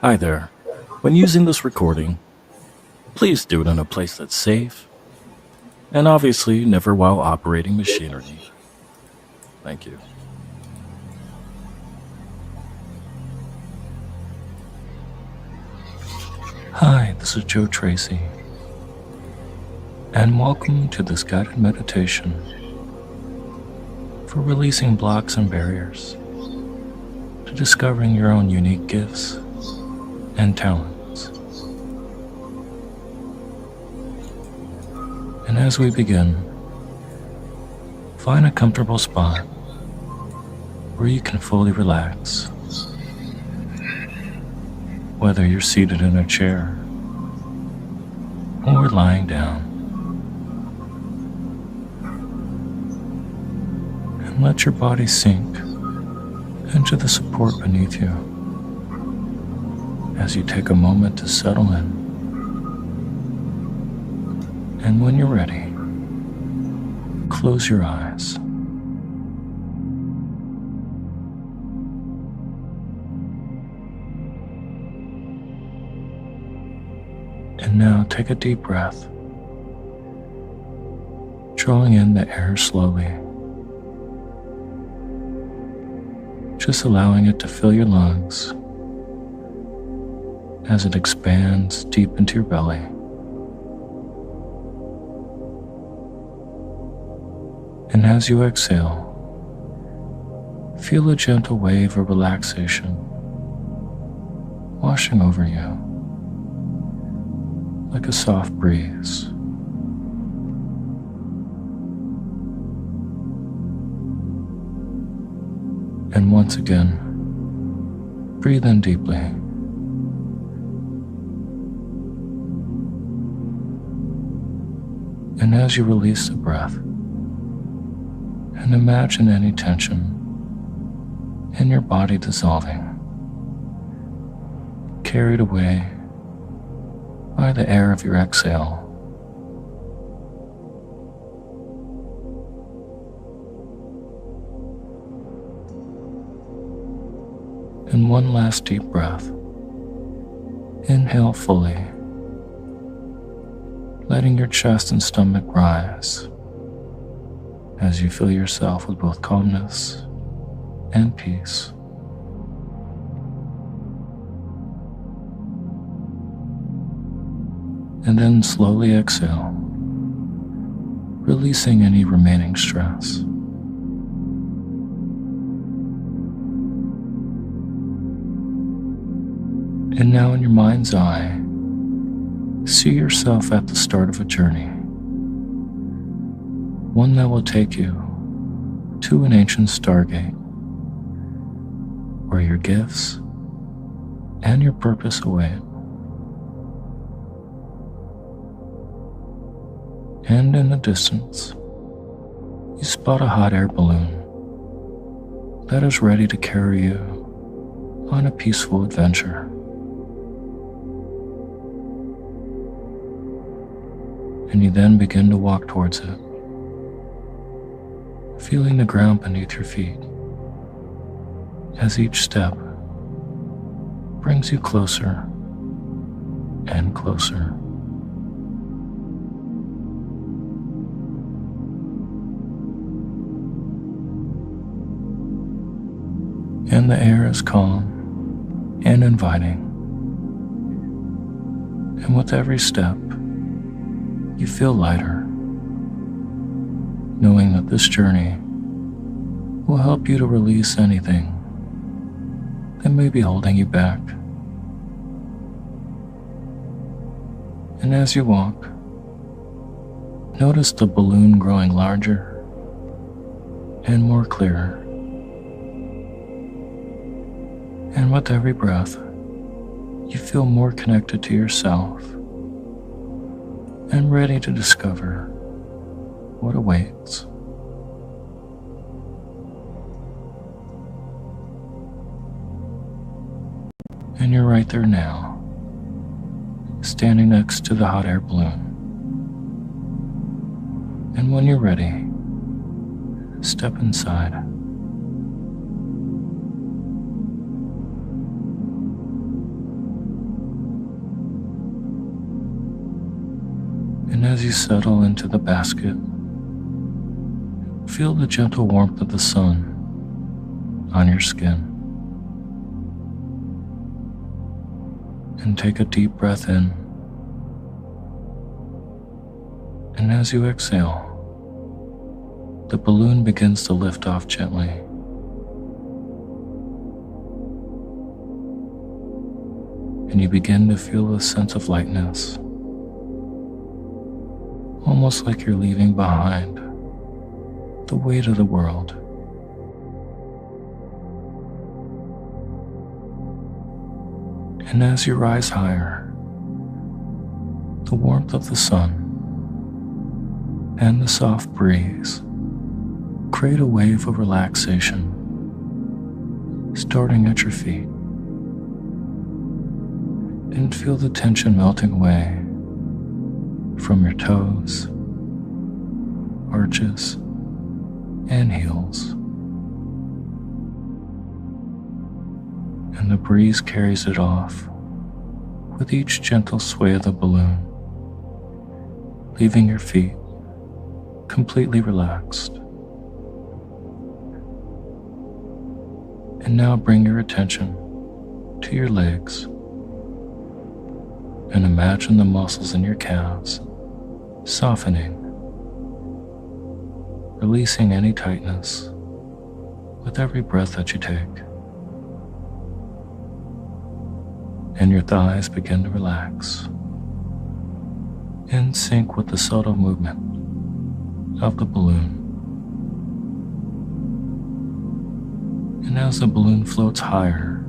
Hi there. When using this recording, please do it in a place that's safe, and obviously never while operating machinery. Thank you. Hi, this is Joe Tracy, and welcome to this guided meditation for releasing blocks and barriers to discovering your own unique gifts and talents. And as we begin, find a comfortable spot where you can fully relax, whether you're seated in a chair or lying down, and let your body sink into the support beneath you as you take a moment to settle in. And when you're ready, close your eyes. And now take a deep breath, drawing in the air slowly, just allowing it to fill your lungs as it expands deep into your belly. And as you exhale, feel a gentle wave of relaxation washing over you like a soft breeze. And once again, breathe in deeply. And as you release the breath, and imagine any tension in your body dissolving, carried away by the air of your exhale. And one last deep breath. Inhale fully, letting your chest and stomach rise as you fill yourself with both calmness and peace. And then slowly exhale, releasing any remaining stress. And now in your mind's eye, see yourself at the start of a journey, one that will take you to an ancient Stargate, where your gifts and your purpose await. And in the distance, you spot a hot air balloon that is ready to carry you on a peaceful adventure. And you then begin to walk towards it, feeling the ground beneath your feet as each step brings you closer and closer. And the air is calm and inviting, and with every step, you feel lighter, knowing that this journey will help you to release anything that may be holding you back. And as you walk, notice the balloon growing larger and more clear And with every breath, you feel more connected to yourself and ready to discover what awaits. And you're right there now, standing next to the hot air balloon. And when you're ready, step inside. And as you settle into the basket, feel the gentle warmth of the sun on your skin. And take a deep breath in. And as you exhale, the balloon begins to lift off gently. And you begin to feel a sense of lightness, almost like you're leaving behind the weight of the world. And as you rise higher, the warmth of the sun and the soft breeze create a wave of relaxation, starting at your feet. And feel the tension melting away from your toes, arches, and heels. And the breeze carries it off with each gentle sway of the balloon, leaving your feet completely relaxed. And now bring your attention to your legs and imagine the muscles in your calves softening, releasing any tightness with every breath that you take. And your thighs begin to relax, in sync with the subtle movement of the balloon. And as the balloon floats higher,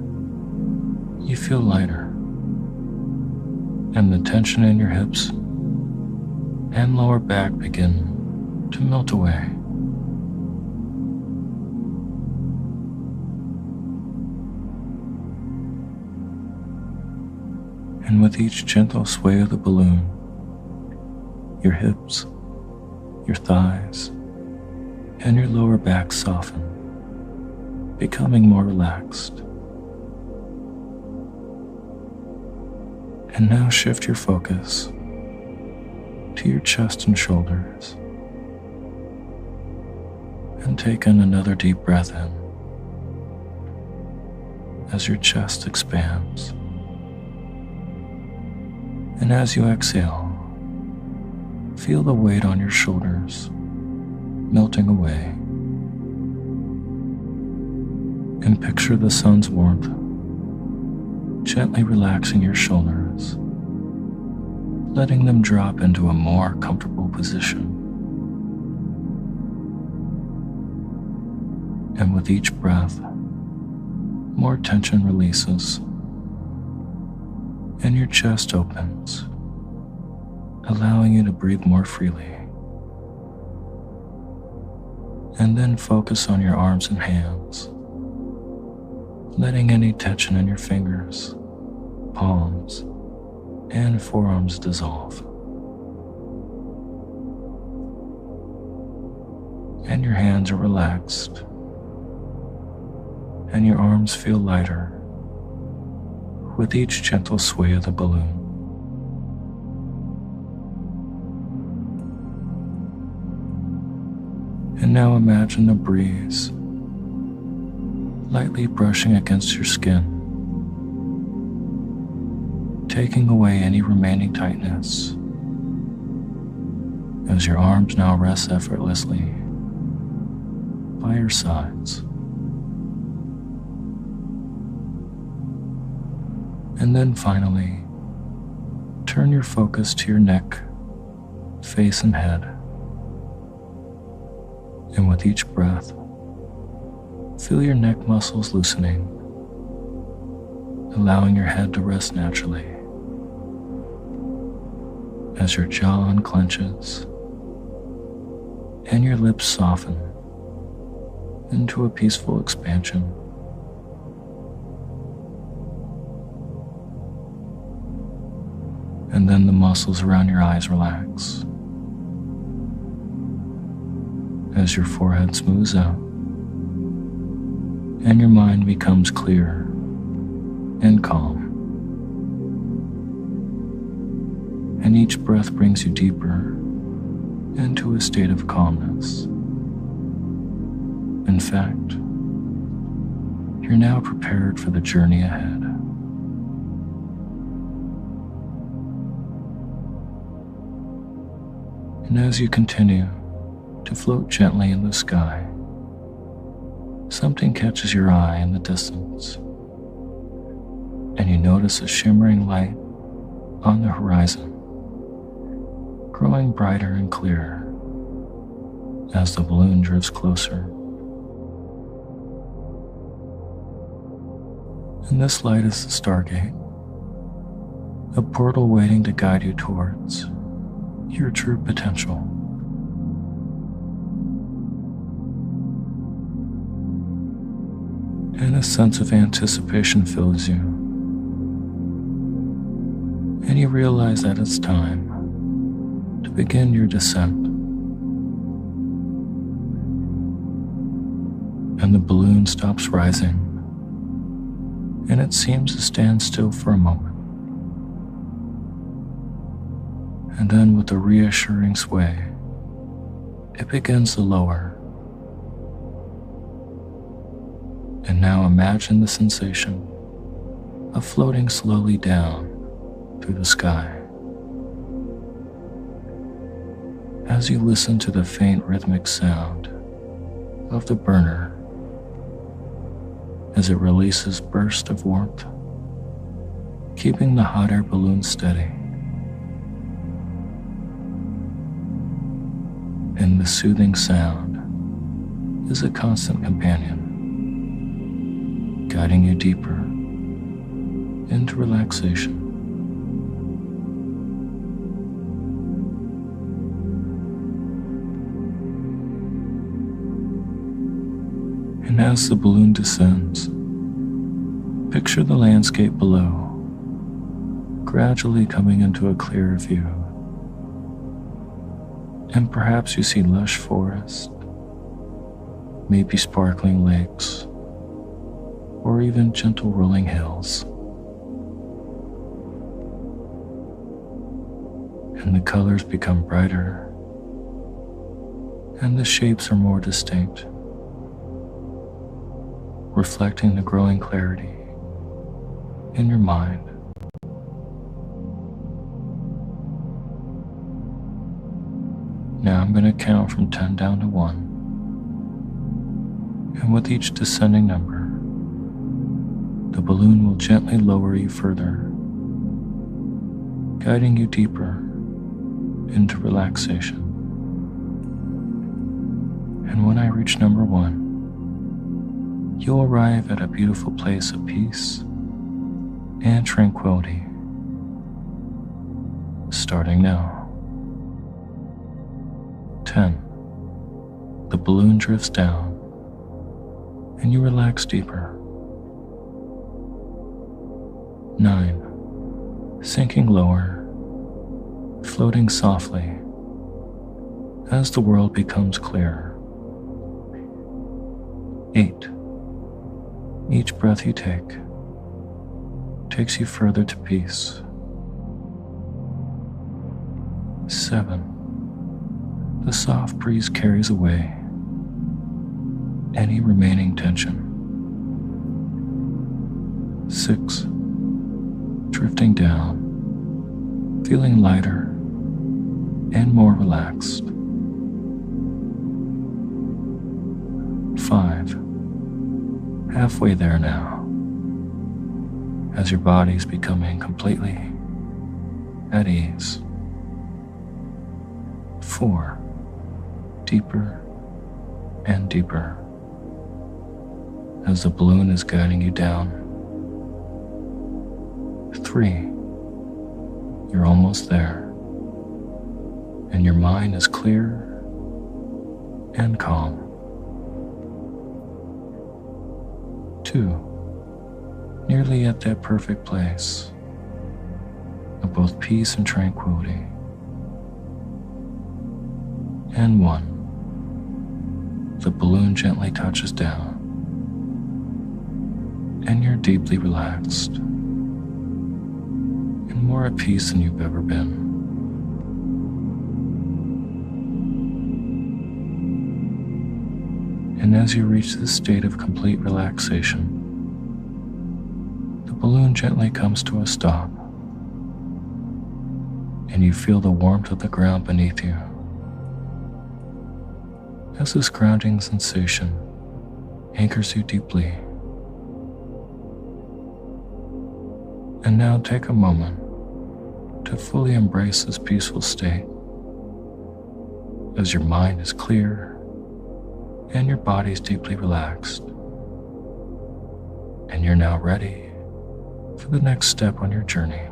you feel lighter, and the tension in your hips and lower back begin to melt away. And with each gentle sway of the balloon, your hips, your thighs, and your lower back soften, becoming more relaxed. And now shift your focus to your chest and shoulders, and take in another deep breath in as your chest expands. And as you exhale, feel the weight on your shoulders melting away. And picture the sun's warmth gently relaxing your shoulders, letting them drop into a more comfortable position. And with each breath, more tension releases, and your chest opens, allowing you to breathe more freely. And then focus on your arms and hands, letting any tension in your fingers, palms, and forearms dissolve. And your hands are relaxed, and your arms feel lighter with each gentle sway of the balloon. And now imagine the breeze lightly brushing against your skin, taking away any remaining tightness as your arms now rest effortlessly by your sides. And then finally, turn your focus to your neck, face, and head. And with each breath, feel your neck muscles loosening allowing your head to rest naturally as your jaw unclenches and your lips soften into a peaceful expansion. And then the muscles around your eyes relax as your forehead smooths out and your mind becomes clear and calm. And each breath brings you deeper into a state of calmness. In fact, you're now prepared for the journey ahead. And as you continue to float gently in the sky, something catches your eye in the distance, and you notice a shimmering light on the horizon, growing brighter and clearer as the balloon drifts closer. And this light is the Stargate, a portal waiting to guide you towards your true potential. And a sense of anticipation fills you, and you realize that it's time to begin your descent. And the balloon stops rising, and it seems to stand still for a moment. And then with a reassuring sway, it begins to lower. And now imagine the sensation of floating slowly down through the sky. As you listen to the faint rhythmic sound of the burner as it releases bursts of warmth, keeping the hot air balloon steady. And the soothing sound is a constant companion, guiding you deeper into relaxation. And as the balloon descends, picture the landscape below, gradually coming into a clearer view. And perhaps you see lush forest, maybe sparkling lakes, or even gentle rolling hills. And the colors become brighter, and the shapes are more distinct, reflecting the growing clarity in your mind. Now I'm going to count from 10 down to 1, and with each descending number, the balloon will gently lower you further, guiding you deeper into relaxation. And when I reach number 1, you'll arrive at a beautiful place of peace and tranquility. Starting now. 10. The balloon drifts down, and you relax deeper. 9. Sinking lower, floating softly as the world becomes clearer. 8. Each breath you take takes you further to peace. 7. The soft breeze carries away any remaining tension. 6. Drifting down, feeling lighter and more relaxed. 5. Halfway there now, as your body's becoming completely at ease. 4. Deeper and deeper as the balloon is guiding you down 3. You're almost there, and your mind is clear and calm. 2. Nearly at that perfect place of both peace and tranquility. And 1. The balloon gently touches down, and you're deeply relaxed and more at peace than you've ever been. And as you reach this state of complete relaxation, the balloon gently comes to a stop, and you feel the warmth of the ground beneath you. As this grounding sensation anchors you deeply. And now take a moment to fully embrace this peaceful state as your mind is clear and your body is deeply relaxed. And you're now ready for the next step on your journey.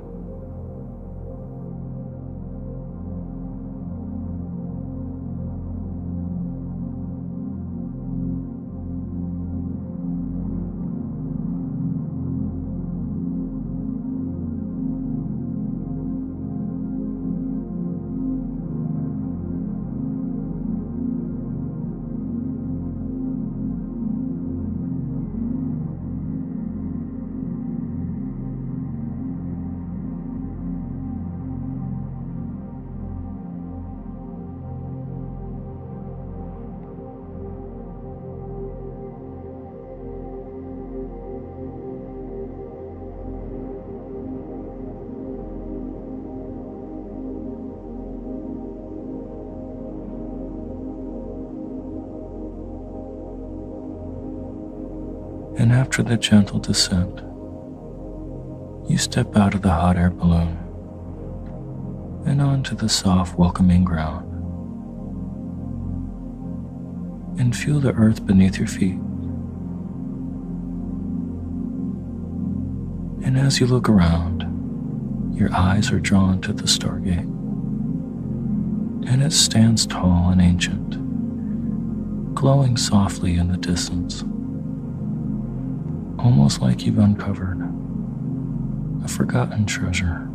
And after the gentle descent, you step out of the hot air balloon and onto the soft, welcoming ground, and feel the earth beneath your feet. And as you look around, your eyes are drawn to the Stargate, and it stands tall and ancient, glowing softly in the distance, almost like you've uncovered a forgotten treasure.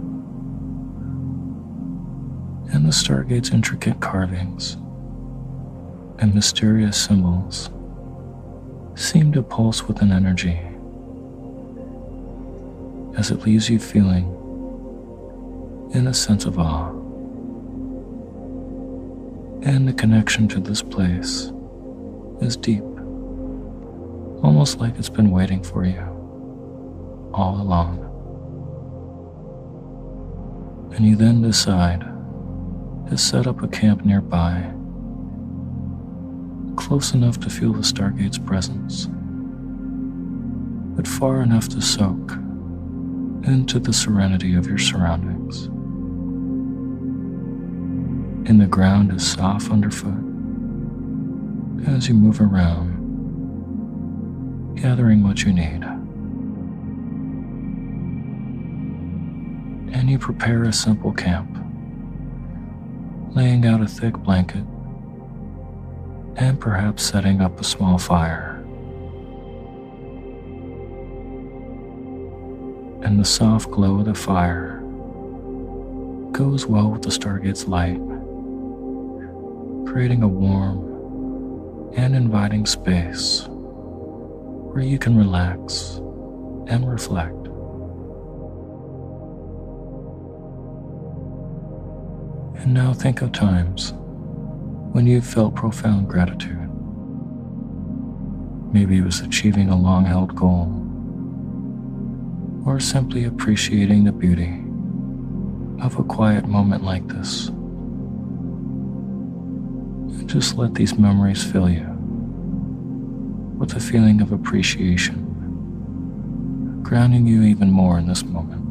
And the Stargate's intricate carvings and mysterious symbols seem to pulse with an energy as it leaves you feeling in a sense of awe. And the connection to this place is deep, almost like it's been waiting for you all along. And you then decide to set up a camp nearby, close enough to feel the Stargate's presence, but far enough to soak into the serenity of your surroundings. And the ground is soft underfoot as you move around, gathering what you need. And you prepare a simple camp, laying out a thick blanket and perhaps setting up a small fire. And the soft glow of the fire goes well with the Stargate's light, creating a warm and inviting space where you can relax and reflect. And now think of times when you've felt profound gratitude. Maybe it was achieving a long-held goal, or simply appreciating the beauty of a quiet moment like this. And just let these memories fill you with a feeling of appreciation, grounding you even more in this moment.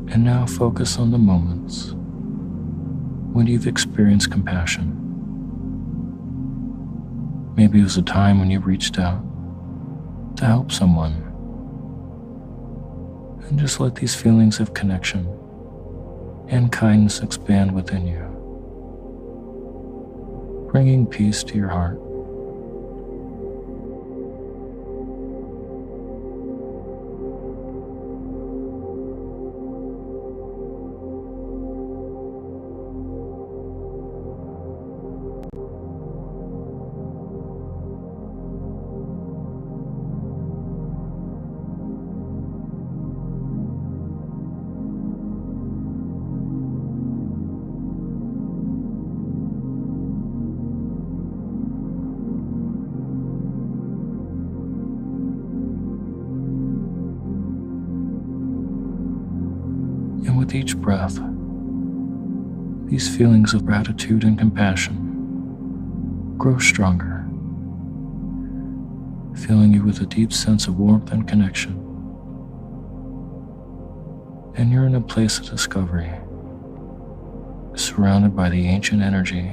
And now focus on the moments when you've experienced compassion. Maybe it was a time when you reached out to help someone. And just let these feelings of connection and kindness expand within you, bringing peace to your heart. And with each breath, these feelings of gratitude and compassion grow stronger, filling you with a deep sense of warmth and connection. And you're in a place of discovery, surrounded by the ancient energy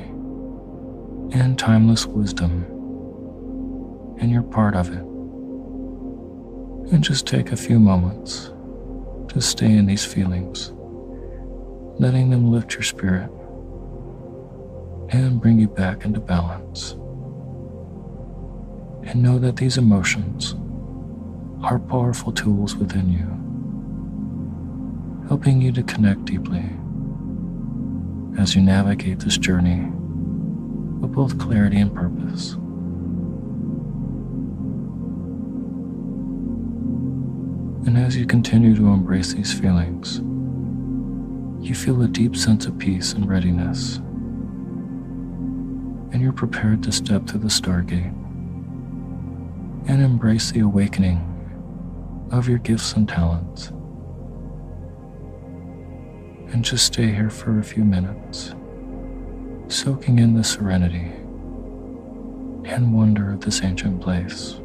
and timeless wisdom, and you're part of it. And just take a few moments to stay in these feelings, letting them lift your spirit and bring you back into balance. And know that these emotions are powerful tools within you, helping you to connect deeply as you navigate this journey of both clarity and purpose. And as you continue to embrace these feelings, you feel a deep sense of peace and readiness, and you're prepared to step through the Stargate and embrace the awakening of your gifts and talents. And just stay here for a few minutes, soaking in the serenity and wonder of this ancient place.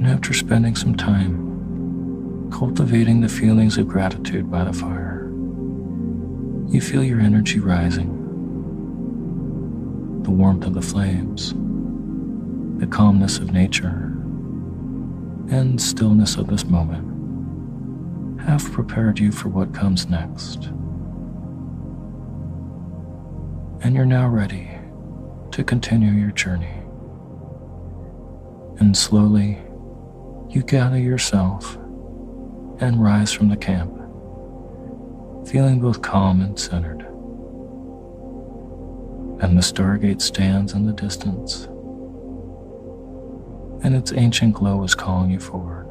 And after spending some time cultivating the feelings of gratitude by the fire, you feel your energy rising. The warmth of the flames, the calmness of nature, and stillness of this moment have prepared you for what comes next. And you're now ready to continue your journey. And slowly, you gather yourself and rise from the camp, feeling both calm and centered. And the Stargate stands in the distance, and its ancient glow is calling you forward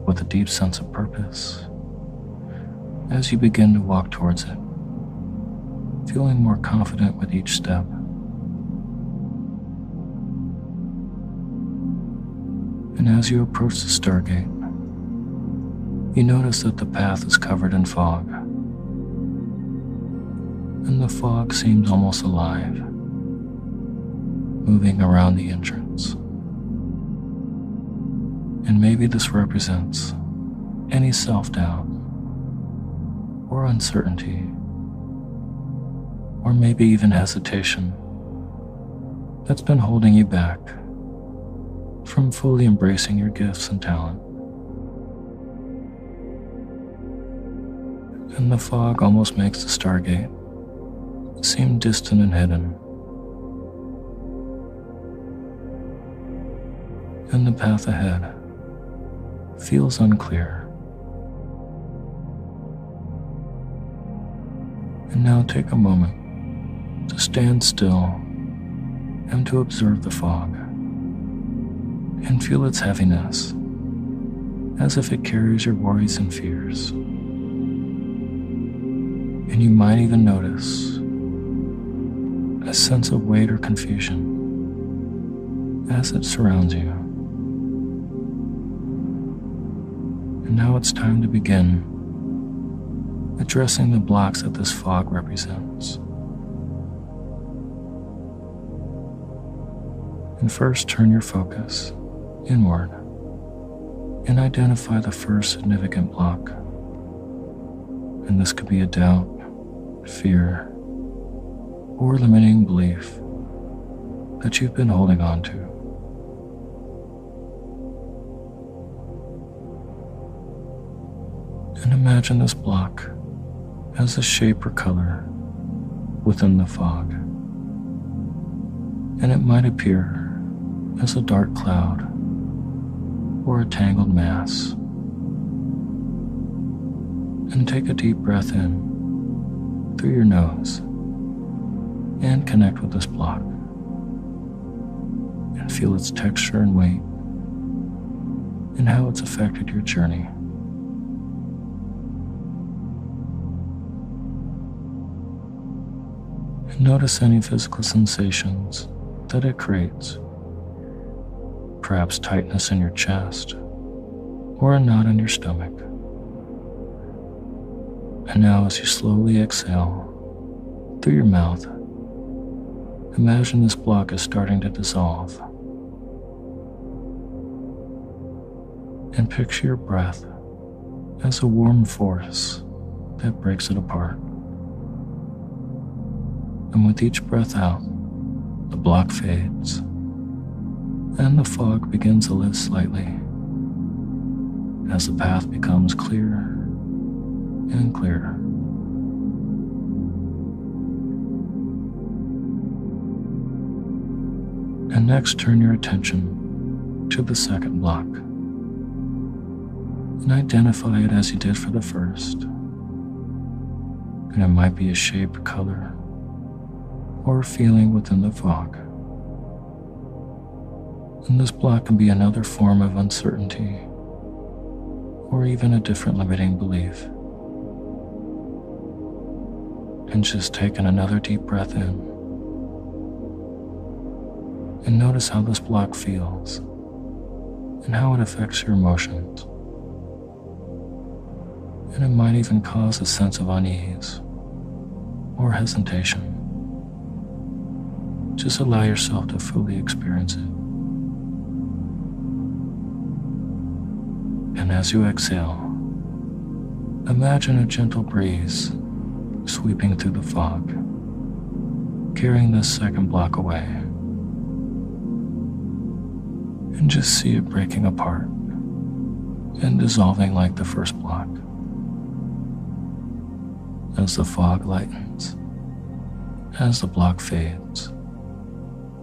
with a deep sense of purpose as you begin to walk towards it, feeling more confident with each step. And as you approach the Stargate, you notice that the path is covered in fog, and the fog seems almost alive, moving around the entrance. And maybe this represents any self-doubt or uncertainty, or maybe even hesitation that's been holding you back from fully embracing your gifts and talent. And the fog almost makes the Stargate seem distant and hidden. And the path ahead feels unclear. And now take a moment to stand still and to observe the fog and feel its heaviness as if it carries your worries and fears. And you might even notice a sense of weight or confusion as it surrounds you. And now it's time to begin addressing the blocks that this fog represents. And first, turn your focus inward and identify the first significant block. And this could be a doubt, fear, or limiting belief that you've been holding on to. And imagine this block as a shape or color within the fog. And it might appear as a dark cloud or a tangled mass. And take a deep breath in through your nose and connect with this block and feel its texture and weight and how it's affected your journey. And notice any physical sensations that it creates, perhaps tightness in your chest or a knot in your stomach. And now as you slowly exhale through your mouth, imagine this block is starting to dissolve. And picture your breath as a warm force that breaks it apart. And with each breath out, the block fades, and the fog begins to lift slightly as the path becomes clearer and clearer. And next, turn your attention to the second block and identify it as you did for the first. And it might be a shape, color, or a feeling within the fog. And this block can be another form of uncertainty or even a different limiting belief. And just taking another deep breath in and notice how this block feels and how it affects your emotions. And it might even cause a sense of unease or hesitation. Just allow yourself to fully experience it. as you exhale, imagine a gentle breeze sweeping through the fog, carrying this second block away. And just see it breaking apart and dissolving like the first block. As the fog lightens, as the block fades,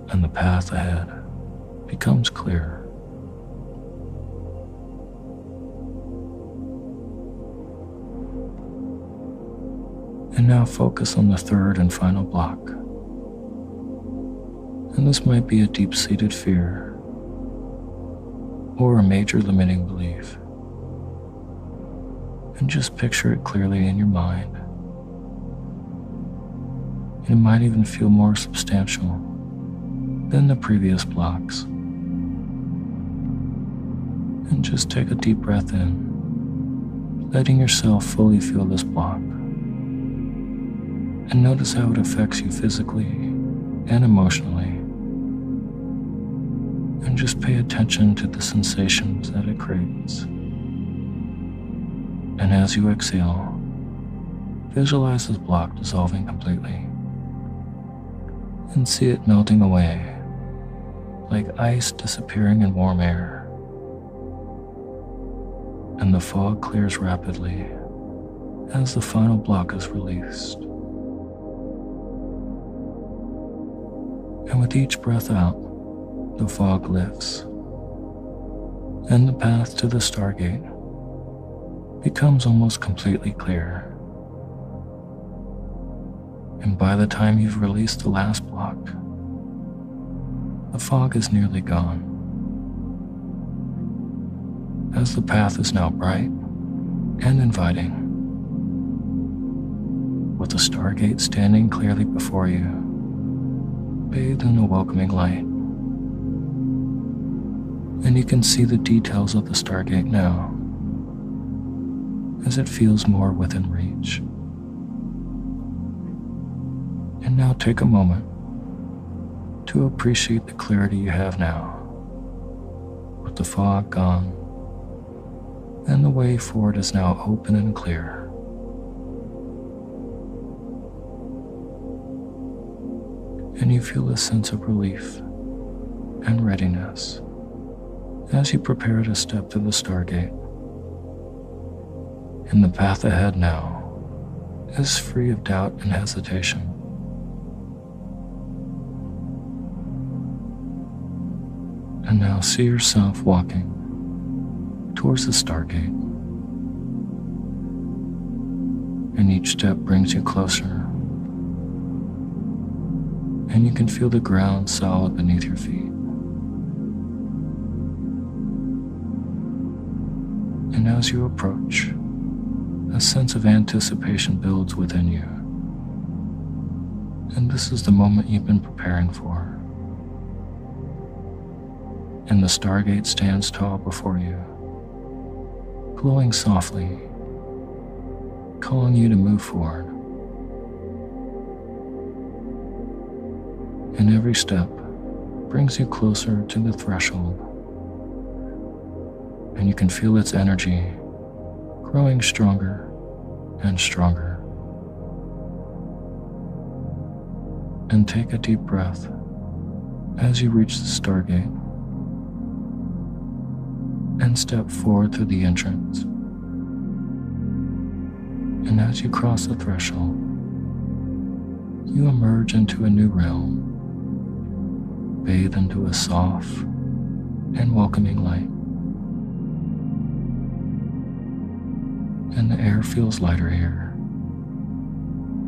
and the path ahead becomes clear. And now focus on the third and final block. And this might be a deep-seated fear or a major limiting belief. And just picture it clearly in your mind. It might even feel more substantial than the previous blocks. And just take a deep breath in, letting yourself fully feel this block. And notice how it affects you physically and emotionally. And just pay attention to the sensations that it creates. And as you exhale, visualize this block dissolving completely. And see it melting away, like ice disappearing in warm air. And the fog clears rapidly as the final block is released. And with each breath out, the fog lifts, and the path to the Stargate becomes almost completely clear. And by the time you've released the last block, the fog is nearly gone, as the path is now bright and inviting, with the Stargate standing clearly before you, bathed in a welcoming light. And you can see the details of the Stargate now, as it feels more within reach. And now take a moment to appreciate the clarity you have now, with the fog gone, and the way forward is now open and clear. And you feel a sense of relief and readiness as you prepare to step through the Stargate. And the path ahead now is free of doubt and hesitation. And now see yourself walking towards the Stargate. And each step brings you closer. And you can feel the ground solid beneath your feet. And as you approach, a sense of anticipation builds within you. And this is the moment you've been preparing for. And the Stargate stands tall before you, glowing softly, calling you to move forward. And every step brings you closer to the threshold. And you can feel its energy growing stronger and stronger. And take a deep breath as you reach the Stargate and step forward through the entrance. And as you cross the threshold, you emerge into a new realm, bathed into a soft and welcoming light. And the air feels lighter here,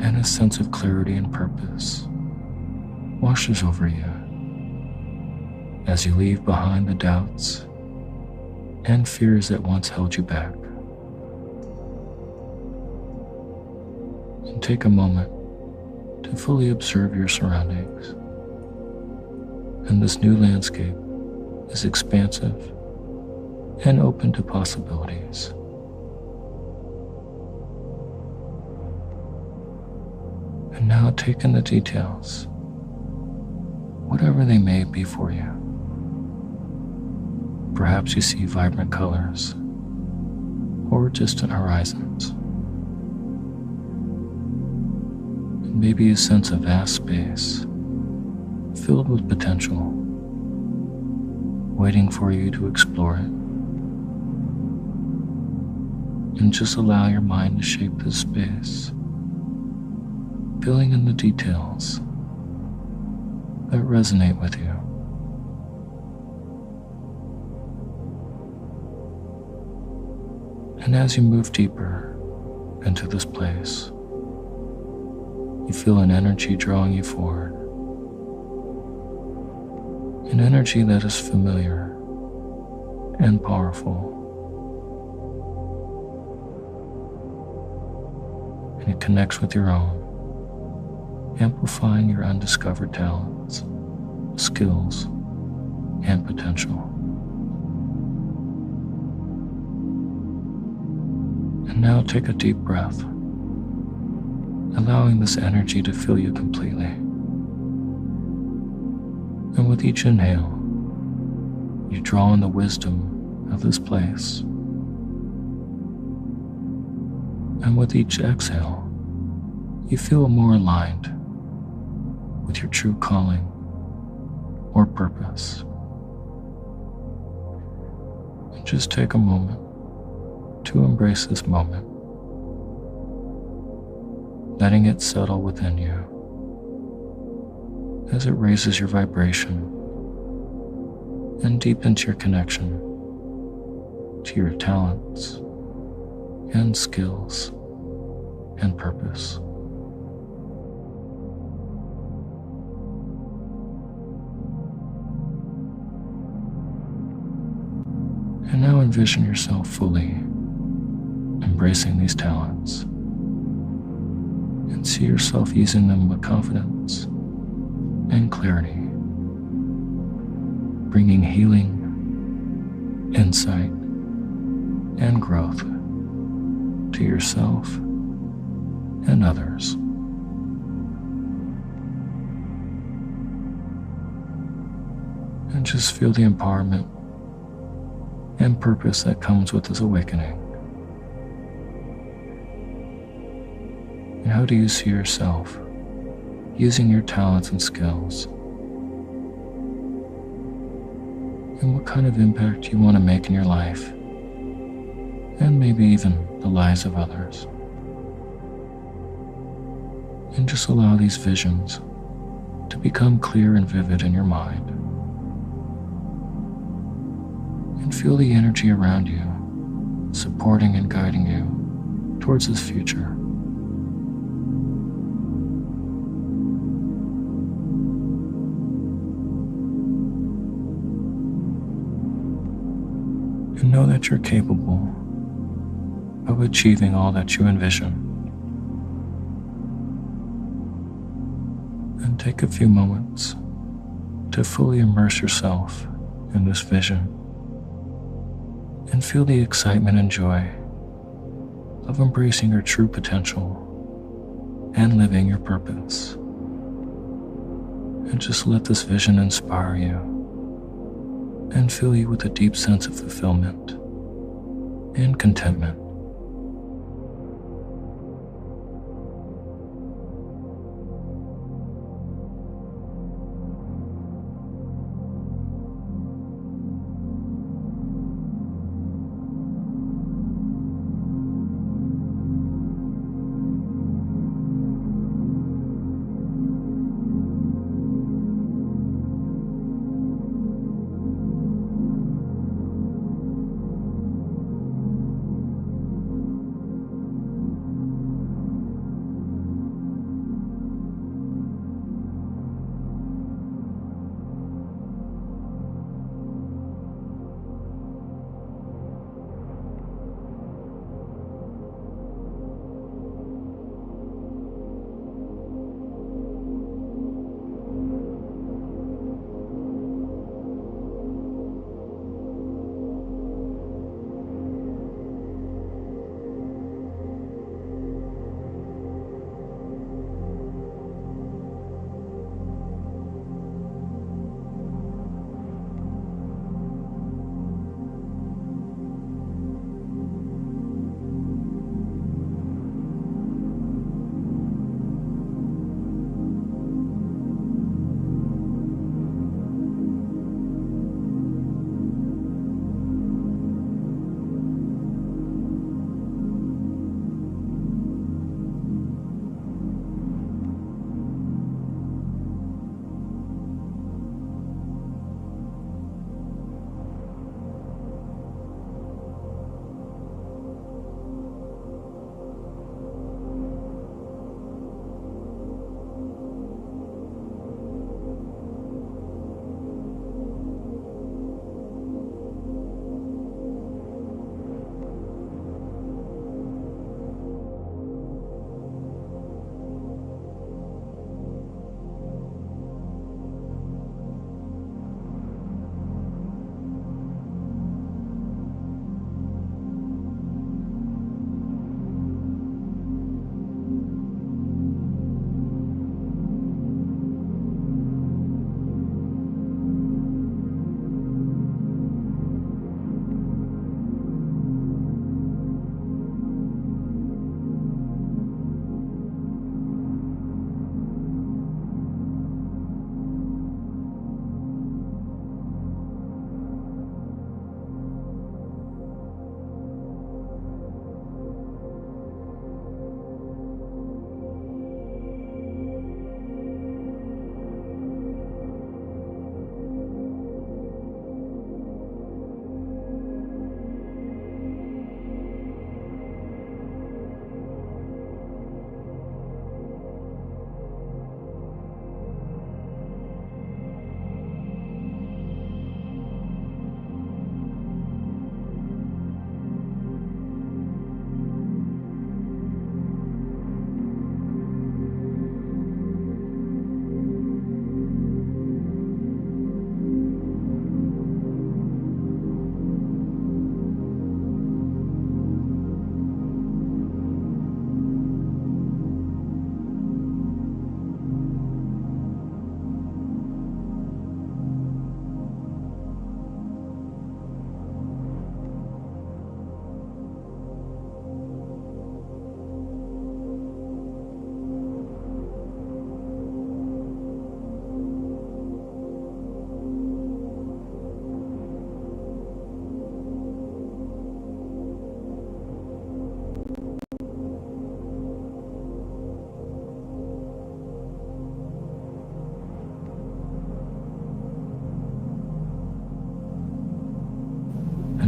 and a sense of clarity and purpose washes over you as you leave behind the doubts and fears that once held you back. And take a moment to fully observe your surroundings. And this new landscape is expansive and open to possibilities. And now take in the details, whatever they may be for you. Perhaps you see vibrant colors or distant horizons, and maybe a sense of vast space filled with potential, waiting for you to explore it. And just allow your mind to shape this space, filling in the details that resonate with you. And as you move deeper into this place, you feel an energy drawing you forward. An energy that is familiar and powerful. And it connects with your own, amplifying your undiscovered talents, skills, and potential. And now take a deep breath, allowing this energy to fill you completely. And with each inhale, you draw in the wisdom of this place. And with each exhale, you feel more aligned with your true calling or purpose. And just take a moment to embrace this moment, letting it settle within you as it raises your vibration and deepens your connection to your talents and skills and purpose. And now envision yourself fully embracing these talents and see yourself using them with confidence and clarity, bringing healing, insight, and growth to yourself and others. And just feel the empowerment and purpose that comes with this awakening. And how do you see yourself using your talents and skills? And what kind of impact you want to make in your life, and maybe even the lives of others? And just allow these visions to become clear and vivid in your mind. And feel the energy around you, supporting and guiding you towards this future. And know that you're capable of achieving all that you envision. And take a few moments to fully immerse yourself in this vision and feel the excitement and joy of embracing your true potential and living your purpose. And just let this vision inspire you and fill you with a deep sense of fulfillment and contentment.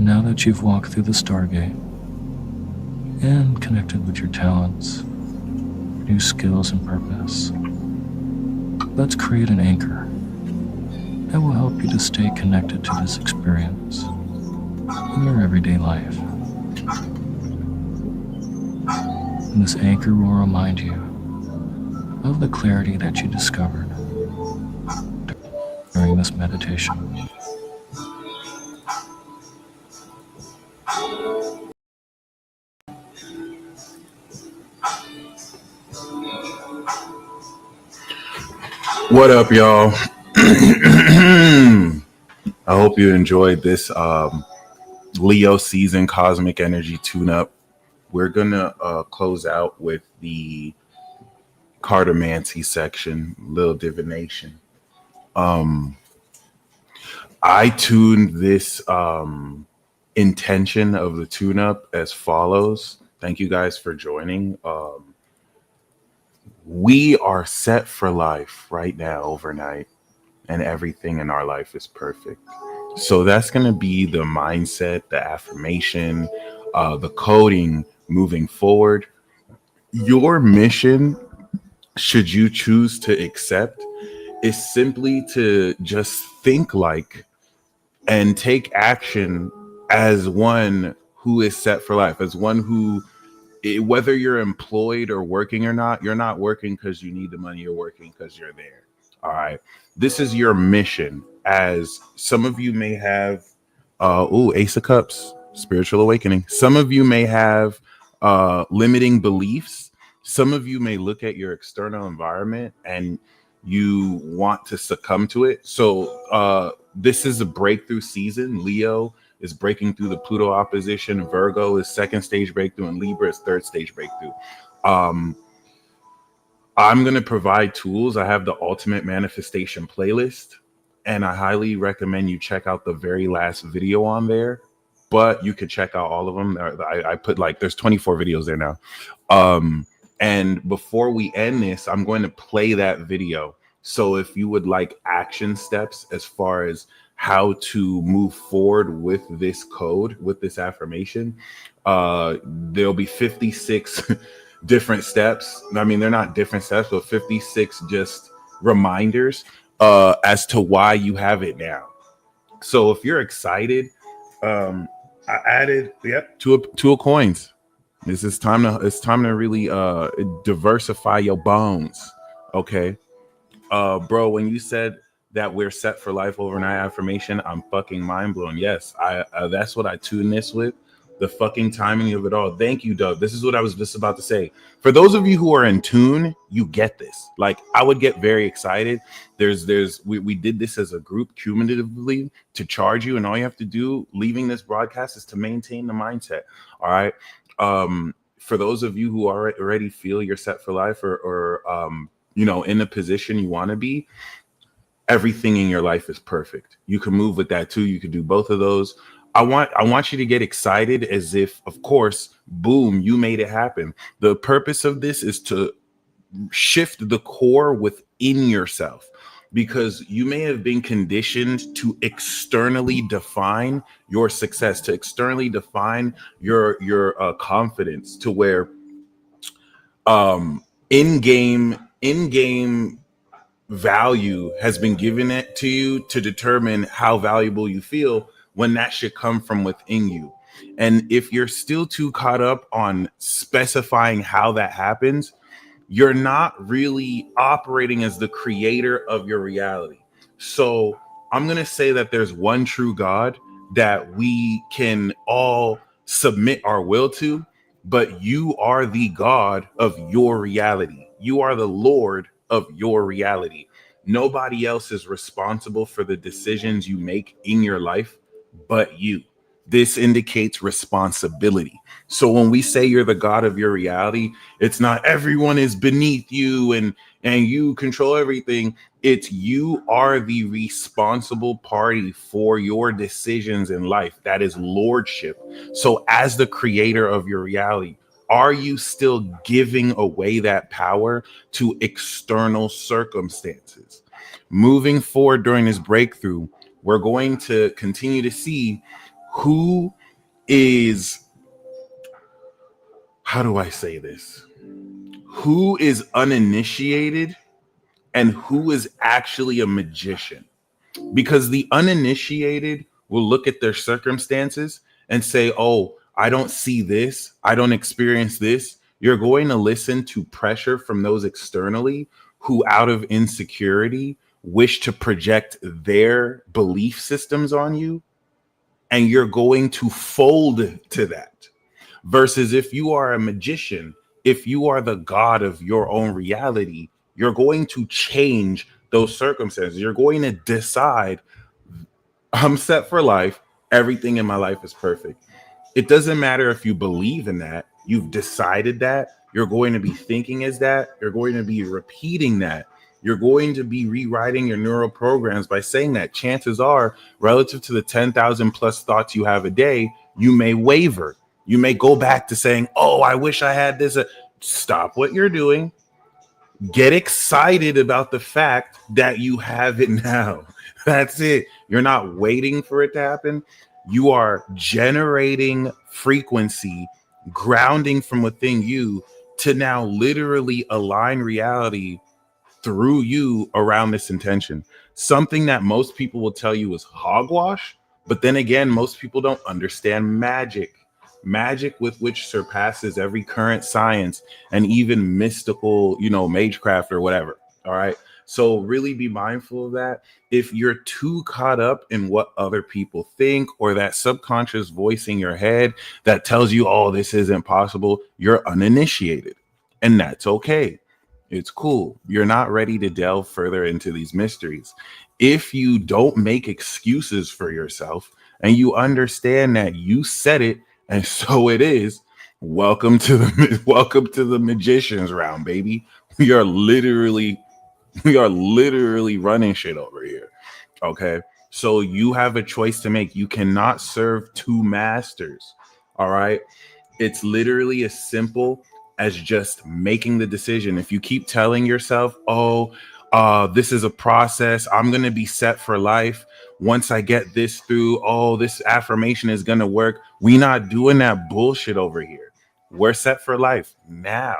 And now that you've walked through the Stargate and connected with your talents, new skills, and purpose, let's create an anchor that will help you to stay connected to this experience in your everyday life. And this anchor will remind you of the clarity that you discovered during this meditation. What up, y'all? I hope you enjoyed this Leo season cosmic energy tune-up. We're gonna close out with the cartomancy section, little divination. I tuned this intention of the tune-up as follows. Thank you guys for joining. We are set for life right now, overnight, and everything in our life is perfect. So that's going to be the mindset, the affirmation, the coding moving forward. Your mission, should you choose to accept, is simply to just think like and take action as one who is set for life, as one who, whether you're employed or working or not, you're not working because you need the money, you're working because you're there. All right. This is your mission. As some of you may have, Ace of Cups, spiritual awakening. Some of you may have limiting beliefs. Some of you may look at your external environment and you want to succumb to it. So this is a breakthrough season. Leo is breaking through the Pluto opposition. Virgo is second stage breakthrough, and Libra is third stage breakthrough. I'm going to provide tools. I have the ultimate manifestation playlist, and I highly recommend you check out the very last video on there, but you could check out all of them. I put there's 24 videos there now. And before we end this, I'm going to play that video. So if you would like action steps as far as how to move forward with this code, with this affirmation, there'll be 56 different steps. I mean, they're not different steps, but 56 just reminders as to why you have it now. So if you're excited, I added two of coins. It's time to really diversify your bones. Okay. Bro, when you said that we're set for life overnight affirmation, I'm fucking mind blown. Yes, that's what I tune this with. The fucking timing of it all. Thank you, Doug. This is what I was just about to say. For those of you who are in tune, you get this. Like, I would get very excited. We did this as a group cumulatively to charge you, and all you have to do leaving this broadcast is to maintain the mindset. All right. For those of you who already feel you're set for life or in a position you want to be, everything in your life is perfect. You can move with that too. You can do both of those. I want you to get excited as if, of course, boom, you made it happen. The purpose of this is to shift the core within yourself, because you may have been conditioned to externally define your success, to externally define your confidence, to where in-game value has been given it to you to determine how valuable you feel, when that should come from within you. And if you're still too caught up on specifying how that happens, you're not really operating as the creator of your reality. So I'm going to say that there's one true God that we can all submit our will to, but you are the God of your reality. You are the Lord of your reality. Nobody else is responsible for the decisions you make in your life but you. This indicates responsibility. So when we say you're the God of your reality, it's not everyone is beneath you and you control everything. It's you are the responsible party for your decisions in life. That is lordship. So as the creator of your reality, are you still giving away that power to external circumstances? Moving forward during this breakthrough, we're going to continue to see who is, how do I say this? Who is uninitiated and who is actually a magician? Because the uninitiated will look at their circumstances and say, oh, I don't see this, I don't experience this. You're going to listen to pressure from those externally who, out of insecurity, wish to project their belief systems on you, and you're going to fold to that. Versus if you are a magician, if you are the god of your own reality, you're going to change those circumstances. You're going to decide, I'm set for life. Everything in my life is perfect. It doesn't matter if you believe in that. You've decided that. You're going to be thinking as that. You're going to be repeating that. You're going to be rewriting your neural programs by saying that. Chances are, relative to the 10,000 plus thoughts you have a day, you may waver. You may go back to saying, oh, I wish I had this. Stop what you're doing. Get excited about the fact that you have it now. That's it. You're not waiting for it to happen. You are generating frequency, grounding from within you to now literally align reality through you around this intention. Something that most people will tell you is hogwash, but then again, most people don't understand magic. Magic with which surpasses every current science and even mystical, magecraft or whatever. All right. So really be mindful of that. If you're too caught up in what other people think or that subconscious voice in your head that tells you, oh, this isn't possible, you're uninitiated. And that's okay. It's cool. You're not ready to delve further into these mysteries. If you don't make excuses for yourself and you understand that you said it and so it is, welcome to the magician's round, baby. We are literally running shit over here. Okay. So you have a choice to make. You cannot serve two masters. All right. It's literally as simple as just making the decision. If you keep telling yourself, oh, this is a process, I'm going to be set for life. Once I get this through, oh, this affirmation is going to work. We not doing that bullshit over here. We're set for life now.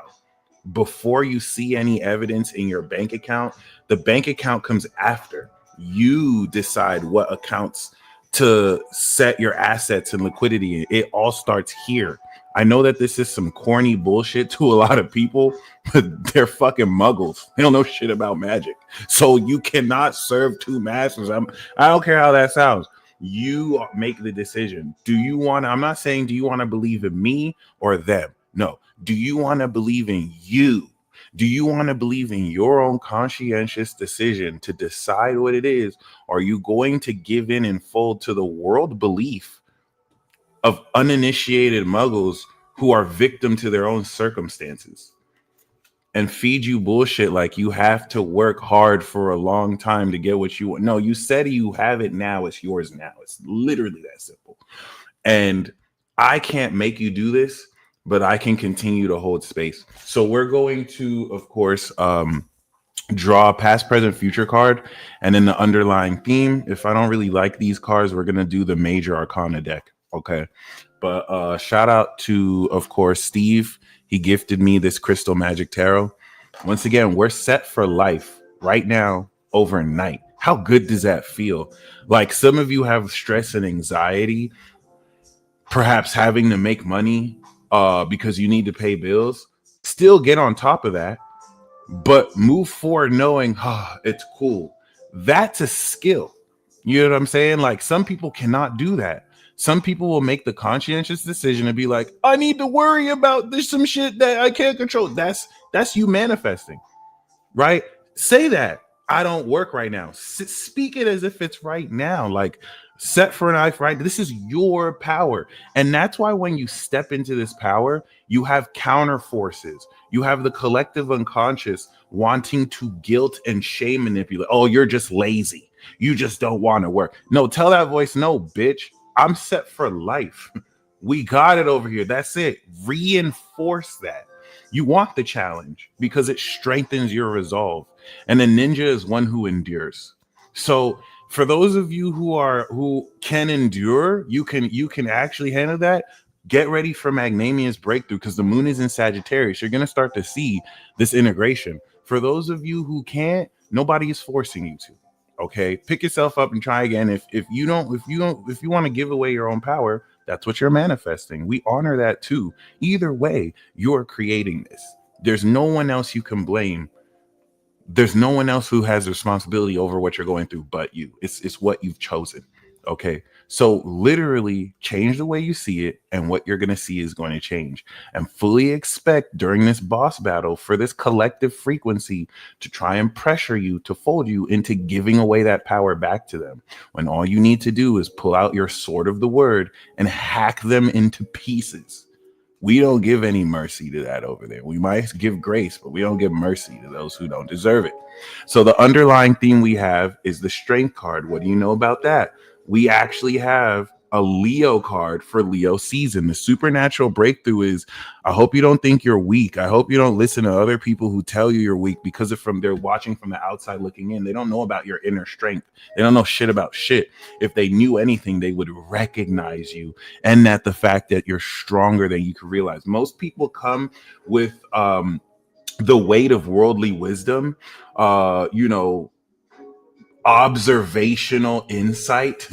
Before you see any evidence in your bank account, the bank account comes after. You decide what accounts to set your assets and liquidity in. It all starts here. I know that this is some corny bullshit to a lot of people, but they're fucking muggles. They don't know shit about magic. So you cannot serve two masters. I don't care how that sounds. You make the decision. I'm not saying, do you want to believe in me or them? No. Do you want to believe in you? Do you want to believe in your own conscientious decision to decide what it is? Or are you going to give in and fold to the world belief of uninitiated muggles who are victim to their own circumstances and feed you bullshit like you have to work hard for a long time to get what you want? No, you said you have it now. It's yours now. It's literally that simple. And I can't make you do this, but I can continue to hold space. So we're going to, of course, draw a past, present, future card, and then the underlying theme. If I don't really like these cards, we're gonna do the major arcana deck. Okay. But shout out to, of course, Steve. He gifted me this Crystal Magic Tarot. Once again, we're set for life right now, overnight. How good does that feel? Like, some of you have stress and anxiety, perhaps having to make money because you need to pay bills. Still get on top of that, but move forward knowing, it's cool. That's a skill. You know what I'm saying? Like, some people cannot do that. Some people will make the conscientious decision and be like, I need to worry about this, some shit that I can't control. That's you manifesting, right? Say that. I don't work right now. Speak it as if it's right now. Like, set for an life, right? This is your power. And that's why when you step into this power, you have counter forces. You have the collective unconscious wanting to guilt and shame manipulate. Oh, you're just lazy. You just don't want to work. No, tell that voice, no, bitch, I'm set for life. We got it over here. That's it. Reinforce that. You want the challenge because it strengthens your resolve. And a ninja is one who endures. So For those of you who can endure, you can actually handle that. Get ready for magnanimous breakthrough, because the moon is in Sagittarius. You're going to start to see this integration. For those of you who can't, nobody is forcing you to. Okay, pick yourself up and try again. If you want to give away your own power, that's what you're manifesting. We honor that too. Either way, you're creating this. There's no one else you can blame. There's no one else who has responsibility over what you're going through but you. It's what you've chosen. Okay. So literally change the way you see it, and what you're going to see is going to change. And fully expect during this boss battle for this collective frequency to try and pressure you, to fold you into giving away that power back to them, when all you need to do is pull out your sword of the word and hack them into pieces. We don't give any mercy to that over there. We might give grace, but we don't give mercy to those who don't deserve it. So the underlying theme we have is the strength card. What do you know about that? We actually have a Leo card for Leo season. The supernatural breakthrough is, I hope you don't think you're weak. I hope you don't listen to other people who tell you you're weak, because they're watching from the outside looking in. They don't know about your inner strength. They don't know shit about shit. If they knew anything, they would recognize you, and that the fact that you're stronger than you can realize. Most people come with the weight of worldly wisdom, observational insight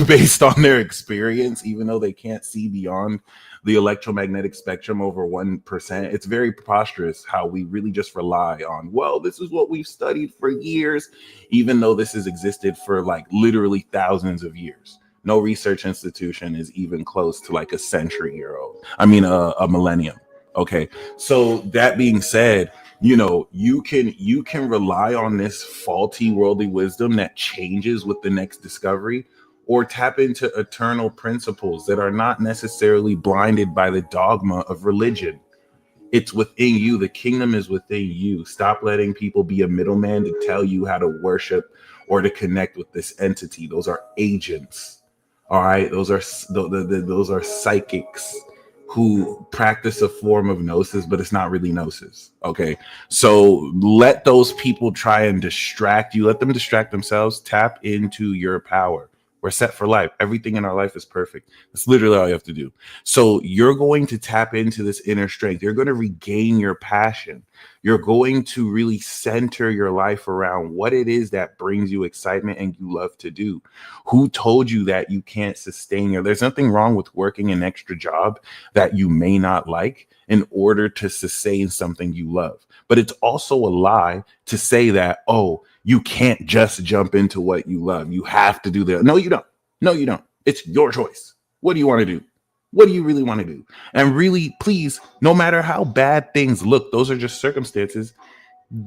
based on their experience, even though they can't see beyond the electromagnetic spectrum over 1%. It's very preposterous how we really just rely on, well, this is what we've studied for years, even though this has existed for like literally thousands of years. No research institution is even close to like a century year old. I mean, a millennium. Okay. So that being said, you can rely on this faulty worldly wisdom that changes with the next discovery, or tap into eternal principles that are not necessarily blinded by the dogma of religion. It's within you. The kingdom is within you. Stop letting people be a middleman to tell you how to worship or to connect with this entity. Those are agents. All right. Those are psychics who practice a form of gnosis, but it's not really gnosis. Okay. So let those people try and distract you. Let them distract themselves. Tap into your power. We're set for life. Everything in our life is perfect. That's literally all you have to do. So you're going to tap into this inner strength. You're going to regain your passion. You're going to really center your life around what it is that brings you excitement and you love to do. Who told you that you can't sustain there's nothing wrong with working an extra job that you may not like in order to sustain something you love. But it's also a lie to say that, oh, you can't just jump into what you love. You have to do that. No, you don't. No, you don't. It's your choice. What do you want to do? What do you really want to do? And really, please, no matter how bad things look, those are just circumstances.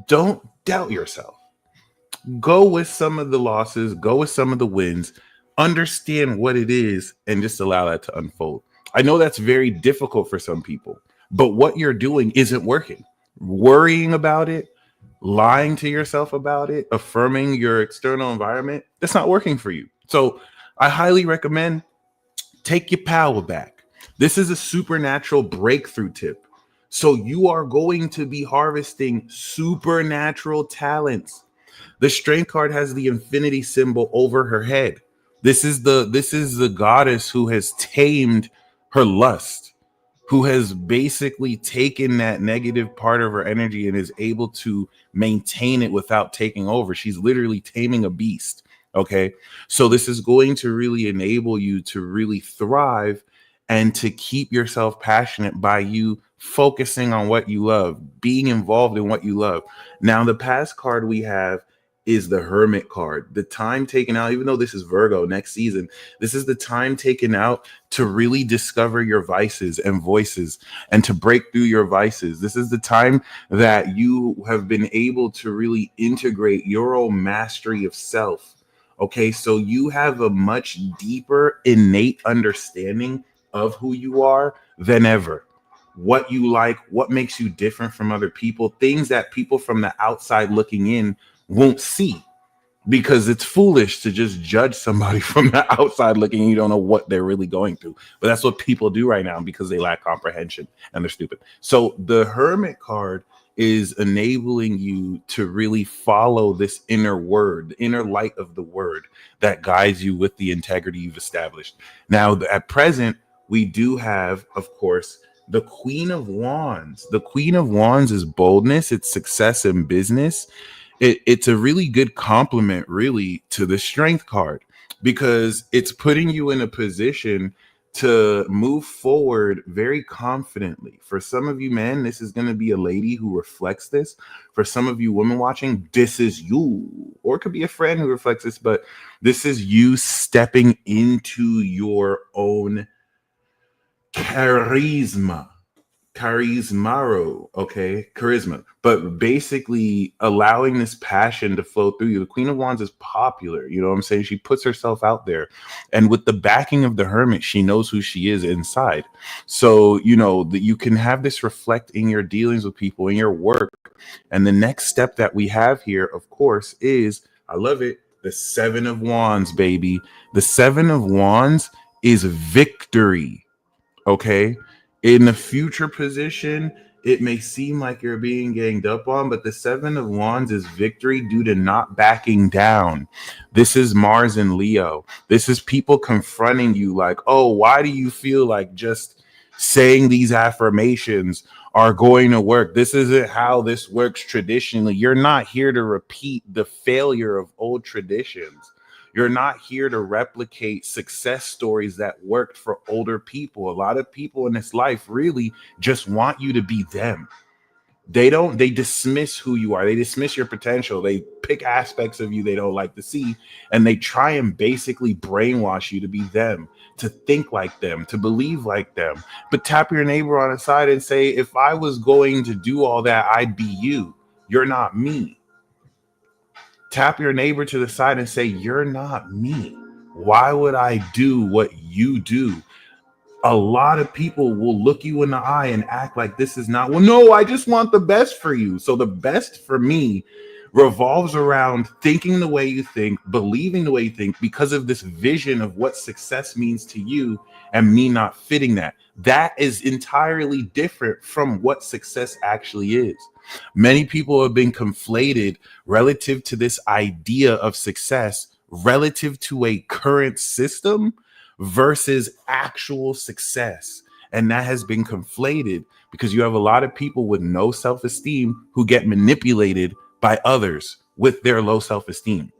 Don't doubt yourself. Go with some of the losses, go with some of the wins, understand what it is, and just allow that to unfold. I know that's very difficult for some people, but what you're doing isn't working. Worrying about it, lying to yourself about it, affirming your external environment, that's not working for you. So I highly recommend take your power back. This is a supernatural breakthrough tip. So you are going to be harvesting supernatural talents. The strength card has the infinity symbol over her head. This is the goddess who has tamed her lust, who has basically taken that negative part of her energy and is able to maintain it without taking over. She's literally taming a beast. Okay. So this is going to really enable you to really thrive and to keep yourself passionate by you focusing on what you love, being involved in what you love. Now, the past card we have is the Hermit card. The time taken out, even though this is Virgo next season, this is the time taken out to really discover your vices and voices and to break through your vices. This is the time that you have been able to really integrate your own mastery of self. Okay, so you have a much deeper innate understanding of who you are than ever. What you like, what makes you different from other people, things that people from the outside looking in won't see, because it's foolish to just judge somebody from the outside looking. You don't know what they're really going through, but that's what people do right now because they lack comprehension and they're stupid. So the Hermit card is enabling you to really follow this inner word, the inner light of the word that guides you with the integrity you've established. Now, at present, we do have, of course, the Queen of Wands. The Queen of Wands is boldness, it's success in business. It's a really good compliment, really, to the Strength card, because it's putting you in a position to move forward very confidently. For some of you men, this is going to be a lady who reflects this. For some of you women watching, this is you, or it could be a friend who reflects this, but this is you stepping into your own charisma. Charisma, but basically allowing this passion to flow through you. The Queen of Wands is popular, you know what I'm saying? She puts herself out there, and with the backing of the Hermit, she knows who she is inside. So you know that you can have this reflect in your dealings with people, in your work. And the next step that we have here, of course, is, I love it, the Seven of Wands, baby. The Seven of Wands is victory. Okay. In the future position, it may seem like you're being ganged up on, but the Seven of Wands is victory due to not backing down. This is Mars and Leo. This is people confronting you like, oh, why do you feel like just saying these affirmations are going to work? This isn't how this works traditionally. You're not here to repeat the failure of old traditions. You're not here to replicate success stories that worked for older people. A lot of people in this life really just want you to be them. They dismiss who you are. They dismiss your potential. They pick aspects of you they don't like to see, and they try and basically brainwash you to be them, to think like them, to believe like them. But tap your neighbor on the side and say, if I was going to do all that, I'd be you. You're not me. Tap your neighbor to the side and say, you're not me. Why would I do what you do? A lot of people will look you in the eye and act like this is not, well, no, I just want the best for you. So the best for me revolves around thinking the way you think, believing the way you think, because of this vision of what success means to you, and me not fitting that. That is entirely different from what success actually is. Many people have been conflated relative to this idea of success relative to a current system versus actual success. And that has been conflated because you have a lot of people with no self-esteem who get manipulated by others with their low self-esteem,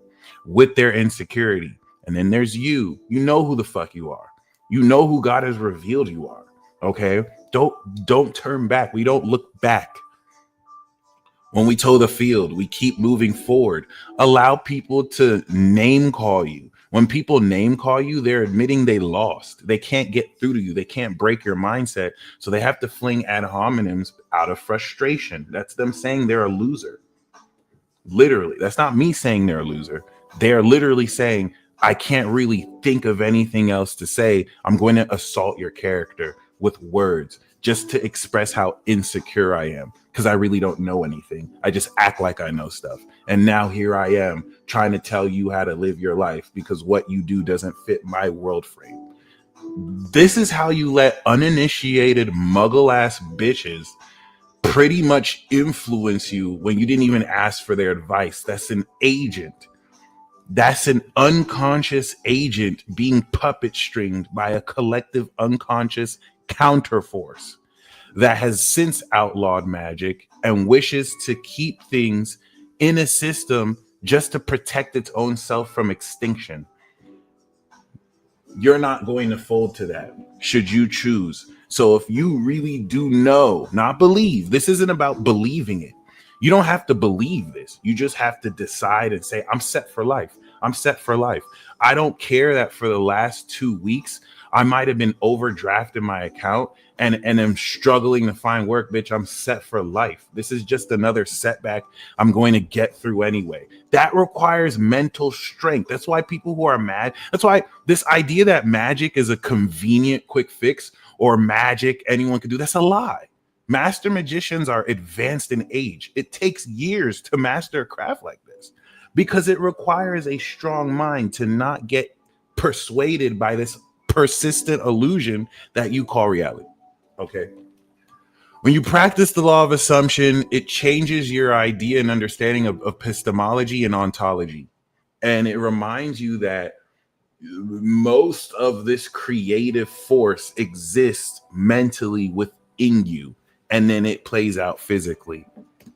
with their insecurity. And then there's you. You know who the fuck you are. You know who God has revealed you are. Okay? Don't turn back. We don't look back. When we toe the field, we keep moving forward. Allow people to name call you. When people name call you, they're admitting they lost. They can't get through to you. They can't break your mindset. So they have to fling ad hominems out of frustration. That's them saying they're a loser. Literally. That's not me saying they're a loser. They're literally saying, I can't really think of anything else to say. I'm going to assault your character with words just to express how insecure I am, because I really don't know anything. I just act like I know stuff. And now here I am trying to tell you how to live your life because what you do doesn't fit my world frame. This is how you let uninitiated muggle ass bitches pretty much influence you when you didn't even ask for their advice. That's an agent. That's an unconscious agent being puppet stringed by a collective unconscious counterforce that has since outlawed magic and wishes to keep things in a system just to protect its own self from extinction. You're not going to fold to that should you choose. So if you really do know, not believe, this isn't about believing it. You don't have to believe this. You just have to decide and say, I'm set for life. I'm set for life. I don't care that for the last 2 weeks, I might have been overdrafting my account and am struggling to find work. Bitch, I'm set for life. This is just another setback I'm going to get through anyway. That requires mental strength. That's why people who are mad, that's why this idea that magic is a convenient quick fix or magic anyone can do, that's a lie. Master magicians are advanced in age. It takes years to master a craft like this because it requires a strong mind to not get persuaded by this persistent illusion that you call reality. Okay. When you practice the law of assumption, it changes your idea and understanding of epistemology and ontology. And it reminds you that most of this creative force exists mentally within you, and then it plays out physically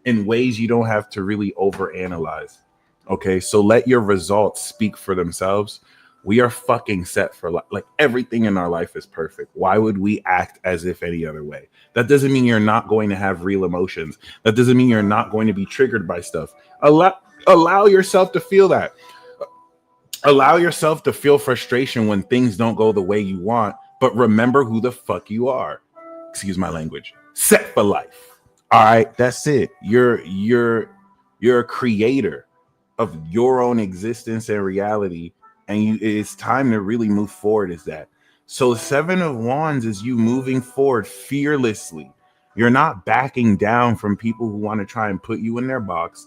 in ways you don't have to really overanalyze. Okay, so let your results speak for themselves. We are fucking set for life. Like everything in our life is perfect. Why would we act as if any other way? That doesn't mean you're not going to have real emotions. That doesn't mean you're not going to be triggered by stuff. Allow yourself to feel that. Allow yourself to feel frustration when things don't go the way you want, but remember who the fuck you are. Excuse my language. Set for life. All right, that's it. You're a creator of your own existence and reality, and it's time to really move forward. Is that so? Seven of Wands is you moving forward fearlessly. You're not backing down from people who want to try and put you in their box,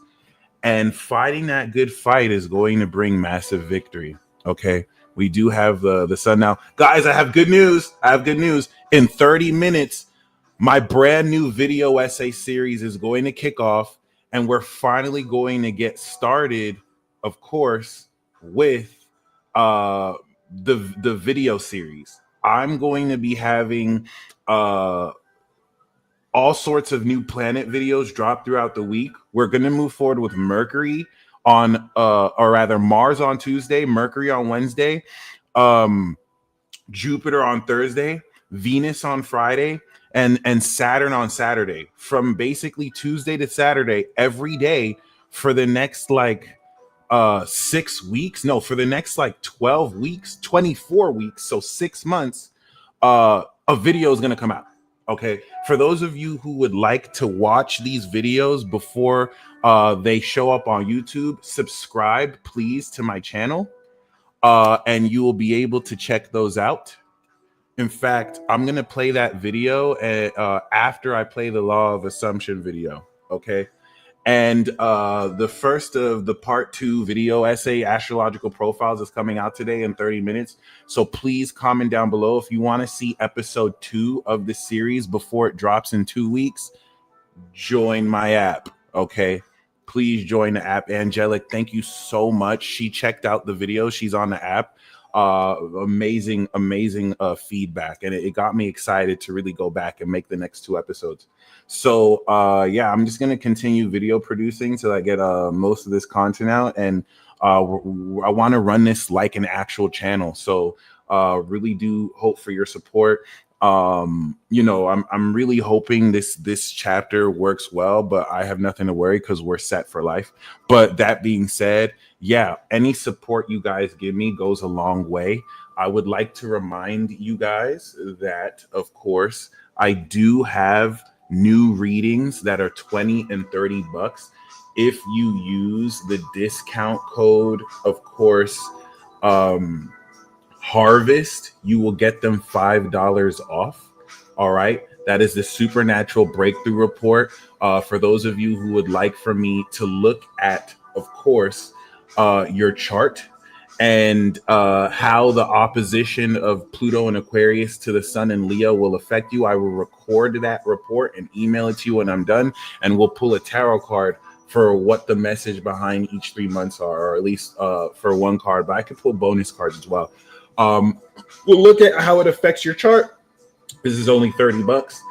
and fighting that good fight is going to bring massive victory. Okay, we do have the sun now, guys. I have good news. In 30 minutes, my brand new video essay series is going to kick off, and we're finally going to get started, of course, with the video series. I'm going to be having all sorts of new planet videos drop throughout the week. We're going to move forward with Mercury on or rather Mars on Tuesday, Mercury on Wednesday, Jupiter on Thursday, Venus on Friday, and Saturn on Saturday. From basically Tuesday to Saturday every day for the next like 6 weeks. No, for the next like 12 weeks, 24 weeks, so 6 months, a video is going to come out. Okay, for those of you who would like to watch these videos before they show up on YouTube, subscribe please to my channel, and you will be able to check those out. In fact, I'm gonna play that video after I play the Law of Assumption video. Okay, and the first of the part 2 video essay, Astrological Profiles, is coming out today in 30 minutes. So please comment down below if you want to see episode 2 of the series before it drops in 2 weeks. Join my app. Okay. Please join the app. Angelic, thank you so much. She checked out the video. She's on the app. Amazing feedback. And it got me excited to really go back and make the next 2 episodes. So yeah, I'm just gonna continue video producing till I get most of this content out, and I want to run this like an actual channel. So really do hope for your support. You know, I'm really hoping this chapter works well, but I have nothing to worry because we're set for life. But that being said, yeah, any support you guys give me goes a long way. I would like to remind you guys that, of course, I do have new readings that are 20 and 30 bucks. If you use the discount code, of course, Harvest, you will get them $5 off. All right. That is the Supernatural Breakthrough Report. For those of you who would like for me to look at, of course, your chart and how the opposition of Pluto and Aquarius to the Sun and Leo will affect you, I will record that report and email it to you when I'm done, and we'll pull a tarot card for what the message behind each 3 months are, or at least for one card, but I could pull bonus cards as well. We'll look at how it affects your chart. This is only 30 bucks.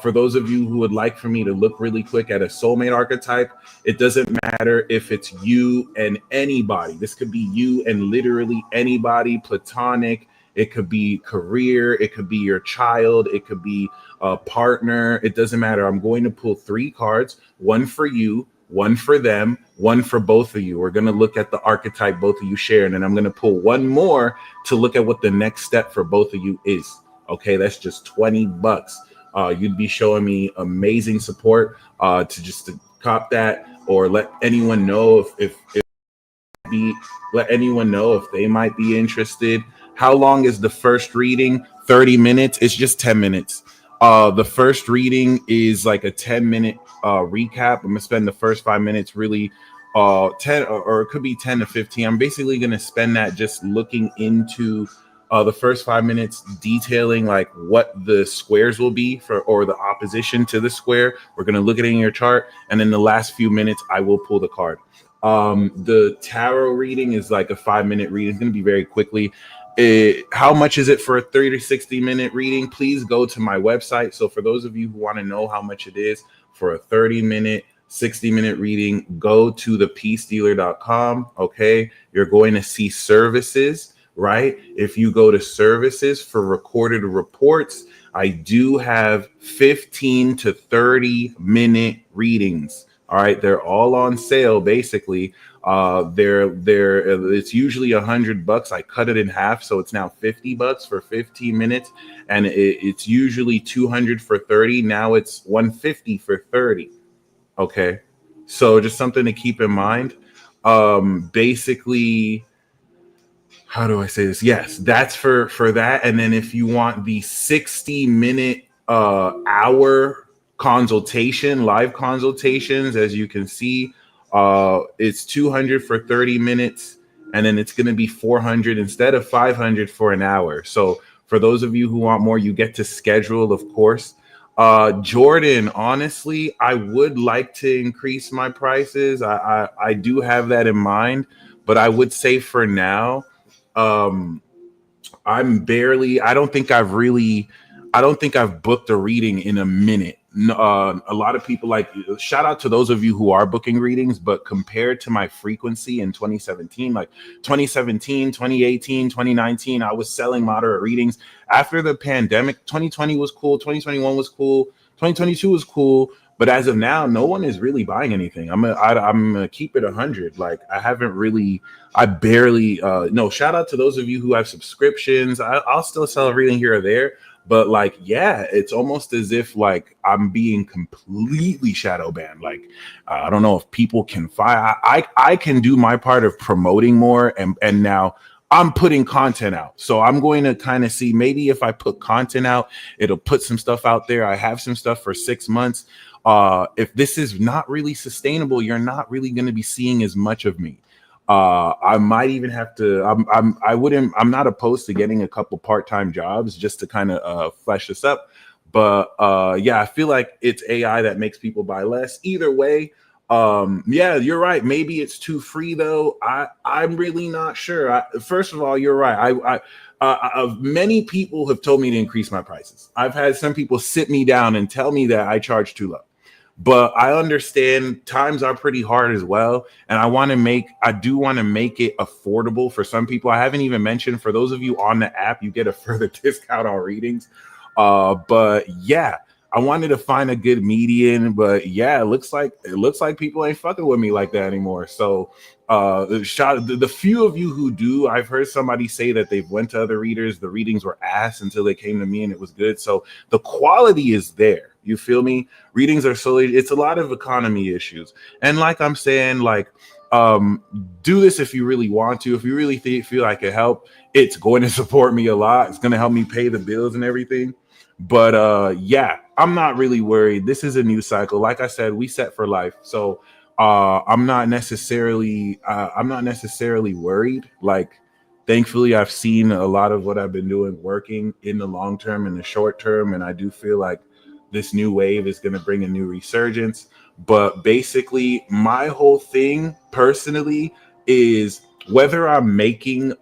For those of you who would like for me to look really quick at a soulmate archetype, it doesn't matter if it's you and anybody. This could be you and literally anybody, platonic. It could be career. It could be your child. It could be a partner. It doesn't matter. I'm going to pull 3 cards, one for you, one for them, one for both of you. We're going to look at the archetype both of you share, and then I'm going to pull one more to look at what the next step for both of you is. Okay, that's just 20 bucks. You'd be showing me amazing support to cop that, or let anyone know if they might be interested. How long is the first reading? 30 minutes. It's just 10 minutes. The first reading is like a 10-minute recap. I'm gonna spend the first 5 minutes really 10 or it could be 10 to 15. I'm basically gonna spend that just looking into The first 5 minutes detailing like what the squares will be for, or the opposition to the square. We're going to look at it in your chart. And then the last few minutes, I will pull the card. The tarot reading is like a 5 minute reading. It's going to be very quickly. How much is it for a 30 to 60 minute reading? Please go to my website. So for those of you who want to know how much it is for a 30-minute, 60-minute reading, go to thepeacedealer.com. Okay. You're going to see services, right? If you go to services for recorded reports, I do have 15 to 30-minute readings. All right. They're all on sale basically. They're it's usually $100. I cut it in half, so it's now $50 for 15 minutes, and it's usually 200 for 30. Now it's 150 for 30. Okay, so just something to keep in mind. Basically, how do I say this? Yes, that's for that. And then if you want the 60-minute hour consultation, live consultations, as you can see, it's 200 for 30 minutes, and then it's going to be 400 instead of 500 for an hour. So for those of you who want more, you get to schedule, of course. Jordan, honestly, I would like to increase my prices. I do have that in mind, but I would say for now, um, I don't think I don't think I've booked a reading in a minute. A lot of people like, shout out to those of you who are booking readings, but compared to my frequency in 2017, like 2017, 2018, 2019, I was selling moderate readings. After the pandemic, 2020 was cool, 2021 was cool, 2022 was cool. But as of now, no one is really buying anything. I'm gonna keep it 100. Like I haven't really, I barely. No, shout out to those of you who have subscriptions. I'll still sell a reading here or there, but like, yeah, it's almost as if like I'm being completely shadow banned. Like I don't know if people can find. I can do my part of promoting more, and now I'm putting content out. So I'm going to kind of see, maybe if I put content out, it'll put some stuff out there. I have some stuff for 6 months. If this is not really sustainable, you're not really going to be seeing as much of me. I might even have to. I wouldn't. I'm not opposed to getting a couple part-time jobs just to kind of flesh this up. But yeah, I feel like it's AI that makes people buy less. Either way, yeah, you're right. Maybe it's too free though. I'm really not sure. First of all, you're right. Many people have told me to increase my prices. I've had some people sit me down and tell me that I charge too low. But I understand times are pretty hard as well, and I do want to make it affordable for some people. I haven't even mentioned, for those of you on the app, you get a further discount on readings. But yeah, I wanted to find a good median, but yeah, it looks like people ain't fucking with me like that anymore. So the few of you who do, I've heard somebody say that they've went to other readers, the readings were ass until they came to me and it was good. So the quality is there. You feel me? Readings are solely, it's a lot of economy issues. And like I'm saying, like, do this if you really want to. If you really feel like it help, it's going to support me a lot. It's going to help me pay the bills and everything. But yeah, I'm not really worried. This is a new cycle. Like I said, we set for life. So I'm not necessarily worried. Like, thankfully, I've seen a lot of what I've been doing working in the long term and the short term, and I do feel like this new wave is going to bring a new resurgence. But basically, my whole thing personally is whether I'm making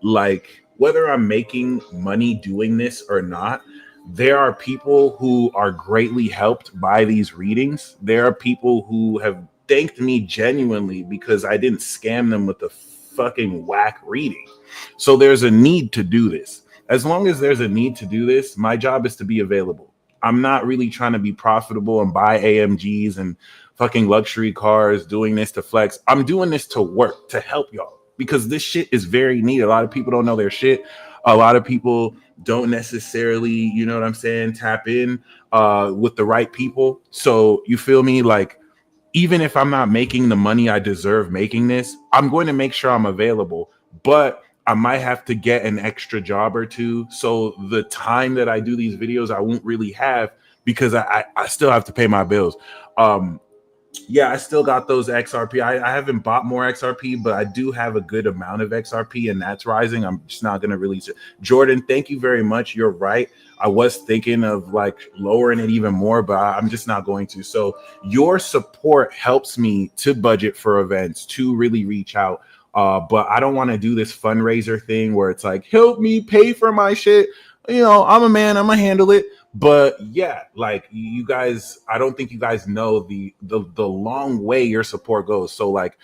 money doing this or not, there are people who are greatly helped by these readings. There are people who have thanked me genuinely because I didn't scam them with a fucking whack reading. So there's a need to do this. As long as there's a need to do this, my job is to be available. I'm not really trying to be profitable and buy AMGs and fucking luxury cars doing this to flex. I'm doing this to work, to help y'all, because this shit is very neat. A lot of people don't know their shit. A lot of people don't necessarily, you know what I'm saying, tap in with the right people. So you feel me? Like, even if I'm not making the money I deserve making this, I'm going to make sure I'm available. But I might have to get an extra job or two. So the time that I do these videos, I won't really have, because I still have to pay my bills. Yeah, I still got those XRP. I haven't bought more XRP, but I do have a good amount of XRP, and that's rising. I'm just not going to release it. Jordan, thank you very much. You're right. I was thinking of like lowering it even more, but I'm just not going to. So your support helps me to budget for events, to really reach out. But I don't want to do this fundraiser thing where it's like, help me pay for my shit. You know, I'm a man, I'm gonna handle it. But yeah, like you guys, I don't think you guys know the long way your support goes. So like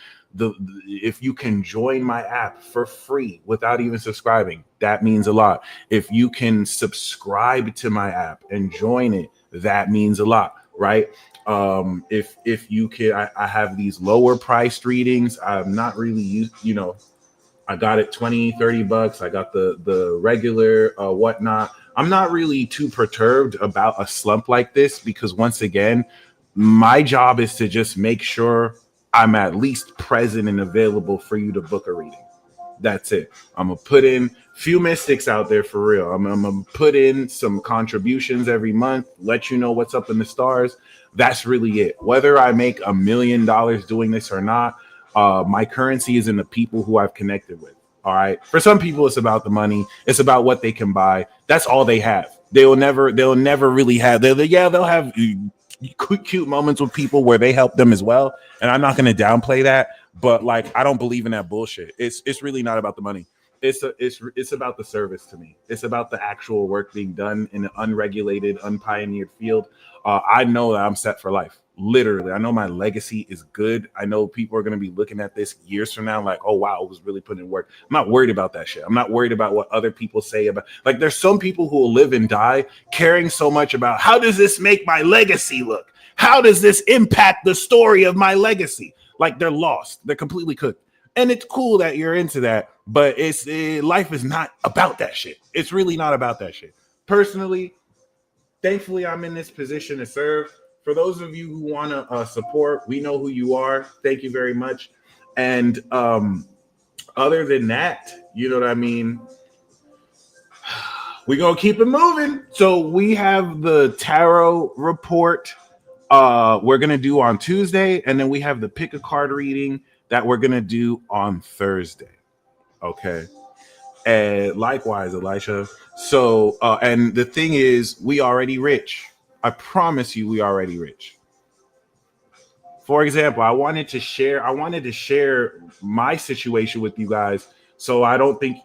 if you can join my app for free without even subscribing, that means a lot. If you can subscribe to my app and join it, that means a lot, right? If you can, I have these lower priced readings. I'm not really used, I got it 20, $30. I got the regular whatnot. I'm not really too perturbed about a slump like this because once again, my job is to just make sure I'm at least present and available for you to book a reading. That's it. I'm gonna put in few mystics out there for real. I'm gonna put in some contributions every month, let you know what's up in the stars. That's really it. Whether I make $1 million doing this or not, my currency is in the people who I've connected with. All right. For some people, it's about the money. It's about what they can buy. That's all they have. They'll never really have. They'll have cute moments with people where they help them as well. And I'm not going to downplay that. But like, I don't believe in that bullshit. It's really not about the money. It's about the service to me. It's about the actual work being done in an unregulated, unpioneered field. I know that I'm set for life. Literally, I know my legacy is good. I know people are going to be looking at this years from now, like, oh wow, it was really putting in work. I'm not worried about that shit. I'm not worried about what other people say about. Like, there's some people who will live and die caring so much about how does this make my legacy look? How does this impact the story of my legacy? Like, they're lost. They're completely cooked. And it's cool that you're into that, but life is not about that shit. It's really not about that shit. Personally, thankfully, I'm in this position to serve. For those of you who want to support, we know who you are. Thank you very much. And other than that, you know what I mean? We're going to keep it moving. So we have the tarot report we're going to do on Tuesday. And then we have the pick a card reading that we're going to do on Thursday. Okay. And likewise, Elisha. So, and the thing is, we already rich. I promise you, we already rich. For example, I wanted to share my situation with you guys, so I don't think,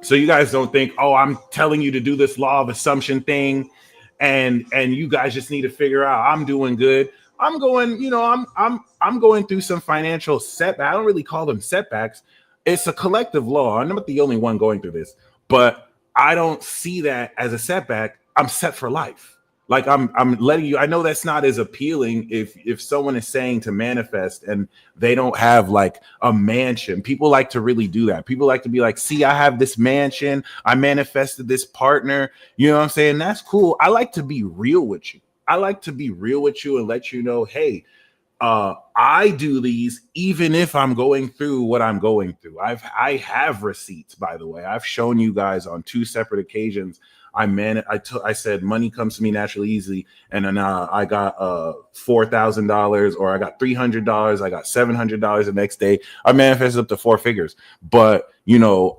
so you guys don't think, oh, I'm telling you to do this law of assumption thing, and you guys just need to figure out I'm doing good. I'm going, I'm going through some financial setback. I don't really call them setbacks. It's a collective law. I'm not the only one going through this, but I don't see that as a setback. I'm set for life. Like I'm letting you. I know that's not as appealing if someone is saying to manifest and they don't have like a mansion. People like to really do that. People like to be like, see, I have this mansion. I manifested this partner. You know what I'm saying? That's cool. I like to be real with you. I like to be real with you and let you know, hey, I do these even if I'm going through what I'm going through. I have receipts, by the way. I've shown you guys on two separate occasions. I said money comes to me naturally easily, and then I got $4,000, or I got $300, I got $700 the next day. I manifested up to four figures. But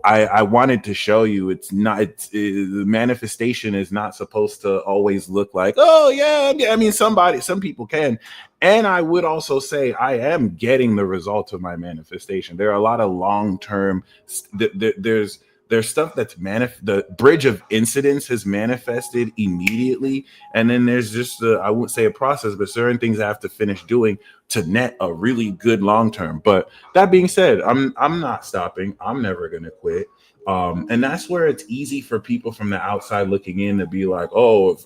I wanted to show you it's not. The manifestation is not supposed to always look like, oh yeah. I mean, some people can. And I would also say I am getting the result of my manifestation. There are a lot of long-term. There's stuff that's the bridge of incidents has manifested immediately, and then there's just I wouldn't say a process, but certain things I have to finish doing to net a really good long term. But that being said, I'm not stopping. I'm never gonna quit. And that's where it's easy for people from the outside looking in to be like, oh,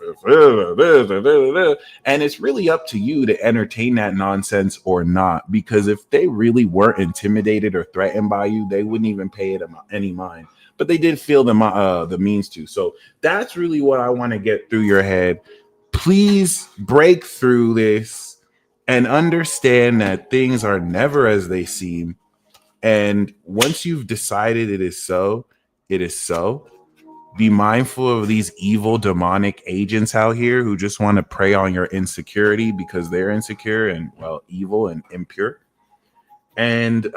and it's really up to you to entertain that nonsense or not. Because if they really weren't intimidated or threatened by you, they wouldn't even pay it any mind. But they did feel the means to. So that's really what I want to get through your head. Please break through this and understand that things are never as they seem. And once you've decided it is so, it is so. Be mindful of these evil demonic agents out here who just want to prey on your insecurity because they're insecure and, well, evil and impure. And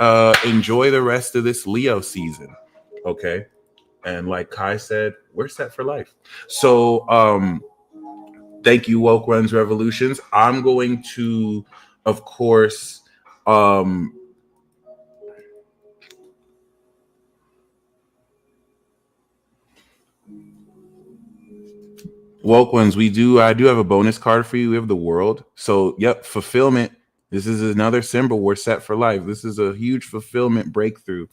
enjoy the rest of this Leo season. Okay. And like Kai said, we're set for life. So thank you, Woke Runs Revolutions. I'm going to, of course, um, Woke Ones, I do have a bonus card for you. We have the world. So, yep, fulfillment. This is another symbol. We're set for life. This is a huge fulfillment breakthrough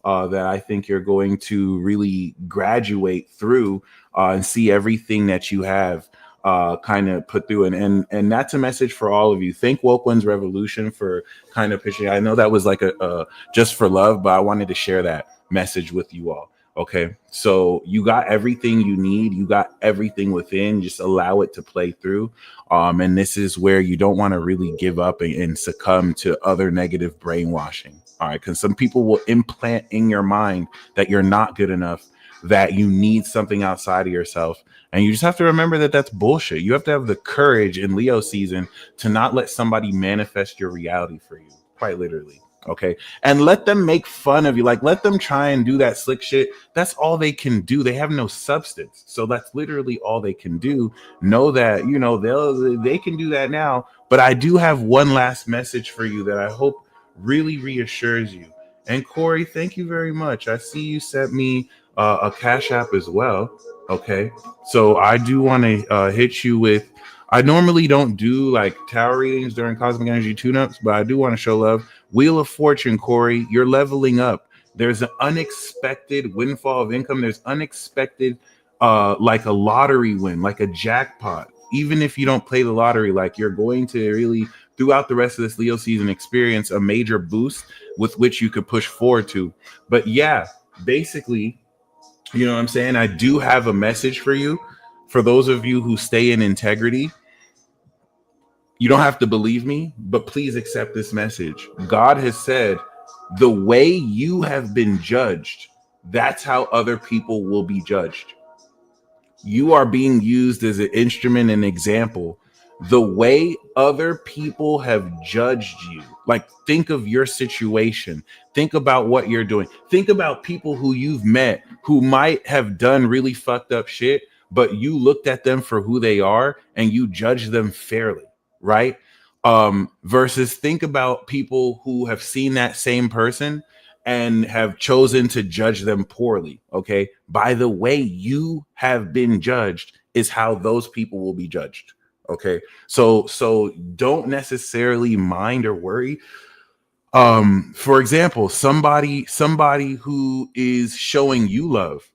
that I think you're going to really graduate through and see everything that you have kind of put through. And that's a message for all of you. Thank Woke Ones Revolution for kind of pitching. I know that was like a just for love, but I wanted to share that message with you all. Okay, so you got everything you need. You got everything within. Just allow it to play through. And this is where you don't want to really give up and succumb to other negative brainwashing. All right, because some people will implant in your mind that you're not good enough, that you need something outside of yourself. And you just have to remember that that's bullshit. You have to have the courage in Leo season to not let somebody manifest your reality for you, quite literally. Okay. And let them make fun of you. Like, let them try and do that slick shit. That's all they can do. They have no substance. So that's literally all they can do. Know that, you know, they can do that now. But I do have one last message for you that I hope really reassures you. And Corey, thank you very much. I see you sent me a Cash App as well. Okay. So I do want to hit you with, I normally don't do like tarot readings during Cosmic Energy tune-ups, but I do want to show love. Wheel of Fortune, Corey, you're leveling up. There's an unexpected windfall of income. There's unexpected, like a lottery win, like a jackpot. Even if you don't play the lottery, like you're going to really, throughout the rest of this Leo season, experience a major boost with which you could push forward to. But yeah, basically, you know what I'm saying? I do have a message for you. For those of you who stay in integrity, you don't have to believe me, but please accept this message. God has said, the way you have been judged, that's how other people will be judged. You are being used as an instrument and example. The way other people have judged you, like think of your situation, think about what you're doing, think about people who you've met who might have done really fucked up shit, but you looked at them for who they are and you judged them fairly, right? Versus think about people who have seen that same person and have chosen to judge them poorly. Okay. By the way you have been judged is how those people will be judged. Okay. So don't necessarily mind or worry. For example, somebody who is showing you love,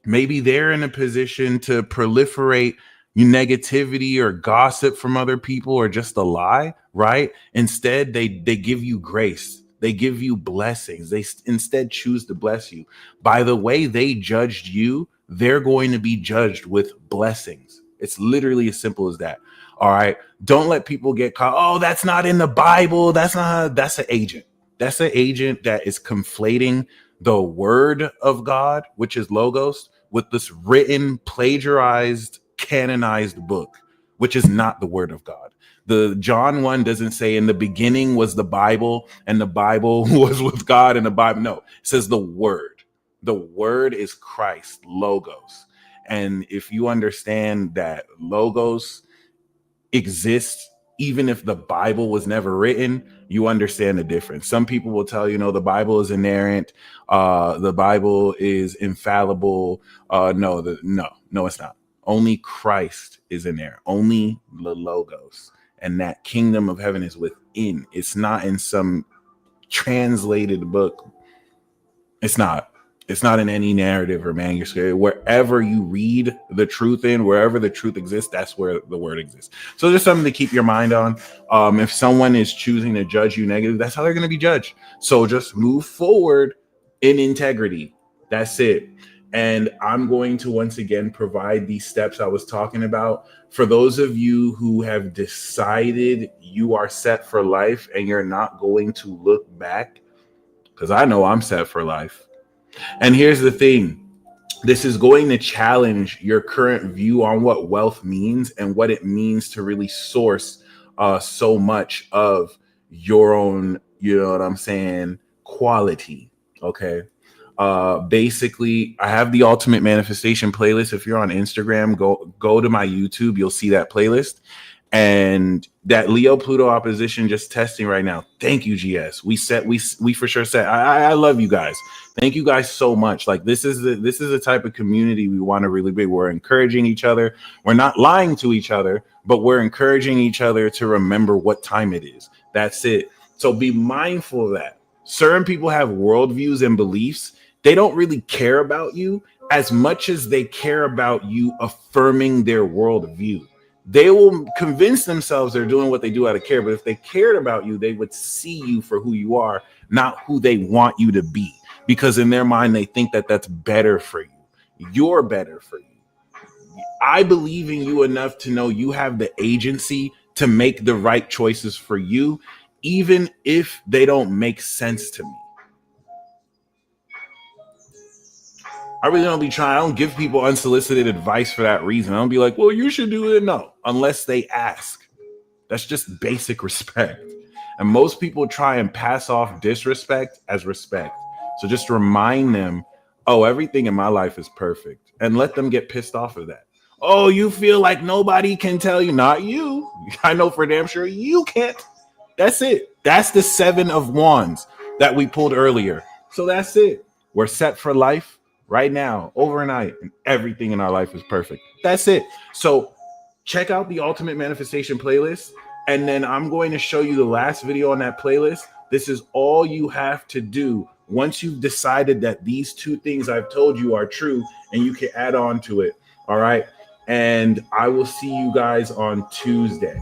maybe they're in a position to proliferate negativity or gossip from other people or just a lie, right? Instead, they give you grace. They give you blessings. They instead choose to bless you. By the way they judged you, they're going to be judged with blessings. It's literally as simple as that. All right. Don't let people get caught. Oh, that's not in the Bible. That's an agent. That's an agent that is conflating the word of God, which is logos, with this written, plagiarized, canonized book, which is not the word of God. The John 1 doesn't say in the beginning was the Bible and the Bible was with God and the Bible. No, it says the word. The word is Christ, logos. And if you understand that logos exists even if the Bible was never written, you understand the difference. Some people will tell you, no, the Bible is inerrant, the Bible is infallible. No, it's not. Only Christ is in there. Only the logos, and that kingdom of heaven is within. It's not in some translated book. It's not. It's not in any narrative or manuscript. Wherever you read the truth in, wherever the truth exists, that's where the word exists. So there's something to keep your mind on. If someone is choosing to judge you negative, that's how they're going to be judged. So just move forward in integrity. That's it. And I'm going to once again provide these steps I was talking about. For those of you who have decided you are set for life and you're not going to look back, because I know I'm set for life. And here's the thing. This is going to challenge your current view on what wealth means and what it means to really source so much of your own, you know what I'm saying, quality. Okay. Basically, I have the ultimate manifestation playlist. If you're on Instagram, go to my YouTube, you'll see that playlist. And that Leo Pluto opposition just testing right now. Thank you, GS. We for sure said I love you guys. Thank you guys so much. Like this is the type of community we want to really be. We're encouraging each other. We're not lying to each other, but we're encouraging each other to remember what time it is. That's it. So be mindful of that. Certain people have worldviews and beliefs. They don't really care about you as much as they care about you affirming their worldview. They will convince themselves they're doing what they do out of care. But if they cared about you, they would see you for who you are, not who they want you to be. Because in their mind, they think that that's better for you. You're better for you. I believe in you enough to know you have the agency to make the right choices for you, even if they don't make sense to me. I really don't be trying. I don't give people unsolicited advice for that reason. I don't be like, well, you should do it. No, unless they ask. That's just basic respect. And most people try and pass off disrespect as respect. So just remind them, oh, everything in my life is perfect. And let them get pissed off of that. Oh, you feel like nobody can tell you. Not you. I know for damn sure you can't. That's it. That's the 7 of Wands that we pulled earlier. So that's it. We're set for life. Right now, overnight, and everything in our life is perfect. That's it. So check out the Ultimate Manifestation playlist, and then I'm going to show you the last video on that playlist. This is all you have to do once you've decided that these 2 things I've told you are true, and you can add on to it. All right. And I will see you guys on Tuesday.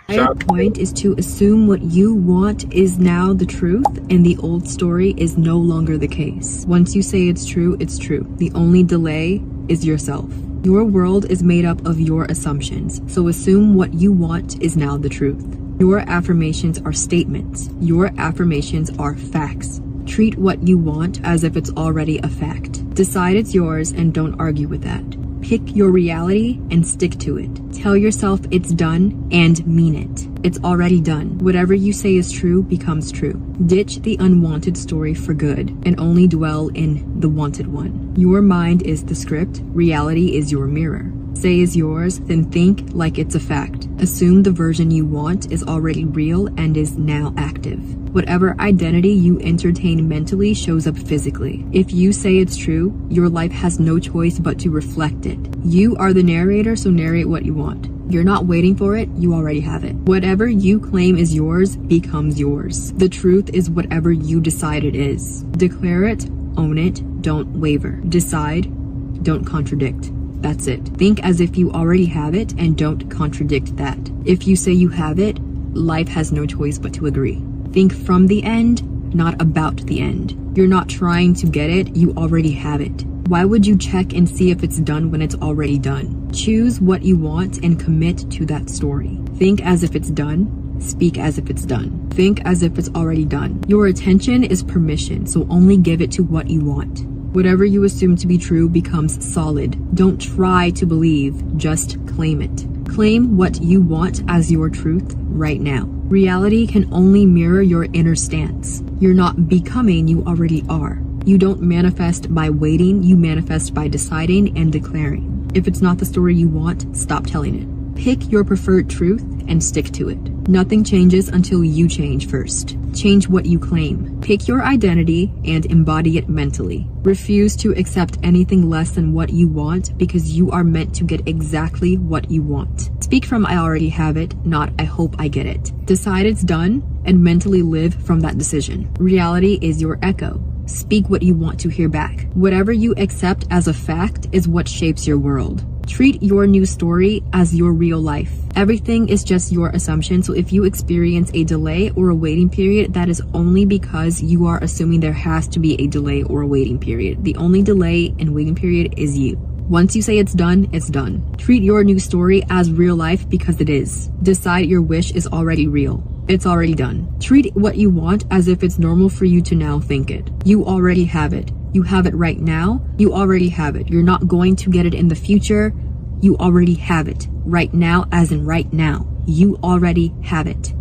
My point is to assume what you want is now the truth and the old story is no longer the case. Once you say it's true, it's true. The only delay is yourself. Your world is made up of your assumptions, so assume what you want is now the truth. Your affirmations are statements. Your affirmations are facts. Treat what you want as if it's already a fact. Decide it's yours and don't argue with that. Pick your reality and stick to it. Tell yourself it's done and mean it. It's already done. Whatever you say is true becomes true. Ditch the unwanted story for good and only dwell in the wanted one. Your mind is the script. Reality is your mirror. Say is yours, then think like it's a fact. Assume the version you want is already real and is now active. Whatever identity you entertain mentally shows up physically. If you say it's true, your life has no choice but to reflect it. You are the narrator, so narrate what you want. You're not waiting for it, you already have it. Whatever you claim is yours becomes yours. The truth is whatever you decide it is. Declare it, own it, don't waver. Decide, don't contradict. That's it. Think as if you already have it and don't contradict that. If you say you have it, life has no choice but to agree. Think from the end, not about the end. You're not trying to get it, you already have it. Why would you check and see if it's done when it's already done? Choose what you want and commit to that story. Think as if it's done, speak as if it's done. Think as if it's already done. Your attention is permission, so only give it to what you want. Whatever you assume to be true becomes solid. Don't try to believe, just claim it. Claim what you want as your truth right now. Reality can only mirror your inner stance. You're not becoming, you already are. You don't manifest by waiting, you manifest by deciding and declaring. If it's not the story you want, stop telling it. Pick your preferred truth and stick to it. Nothing changes until you change first. Change what you claim. Pick your identity and embody it mentally. Refuse to accept anything less than what you want because you are meant to get exactly what you want. Speak from I already have it, not I hope I get it. Decide it's done and mentally live from that decision. Reality is your echo. Speak what you want to hear back. Whatever you accept as a fact is what shapes your world. Treat your new story as your real life. Everything is just your assumption, so if you experience a delay or a waiting period, that is only because you are assuming there has to be a delay or a waiting period. The only delay and waiting period is you. Once you say it's done, it's done. Treat your new story as real life because it is. Decide your wish is already real. It's already done. Treat what you want as if it's normal for you to now think it. You already have it. You have it right now. You already have it. You're not going to get it in the future. You already have it. Right now, as in right now. You already have it.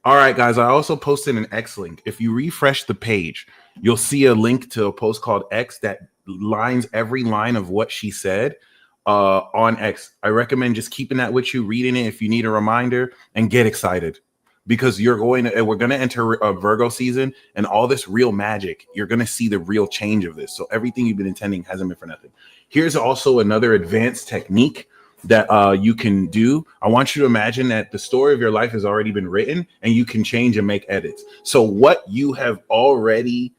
All right, guys, I also posted an X link. If you refresh the page, you'll see a link to a post called X that lines every line of what she said on X. I recommend just keeping that with you, reading it if you need a reminder, and get excited because we're going to enter a Virgo season, and all this real magic, you're going to see the real change of this. So everything you've been intending hasn't been for nothing. Here's also another advanced technique that you can do. I want you to imagine that the story of your life has already been written and you can change and make edits. So what you have already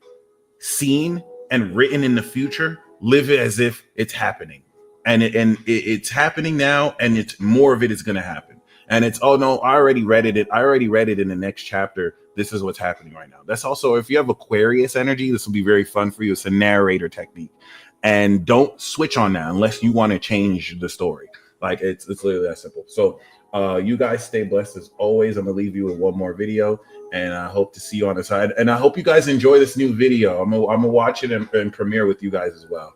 seen and written in the future, live it as if it's happening. And it's happening now, and it's more of it is going to happen. And it's, oh no, I already read it. I already read it in the next chapter. This is what's happening right now. That's also, if you have Aquarius energy, this will be very fun for you. It's a narrator technique. And don't switch on that unless you want to change the story. Like it's literally that simple. So you guys stay blessed as always. I'm gonna leave you with one more video, and I hope to see you on the side. And I hope you guys enjoy this new video. I'm gonna watch it and premiere with you guys as well.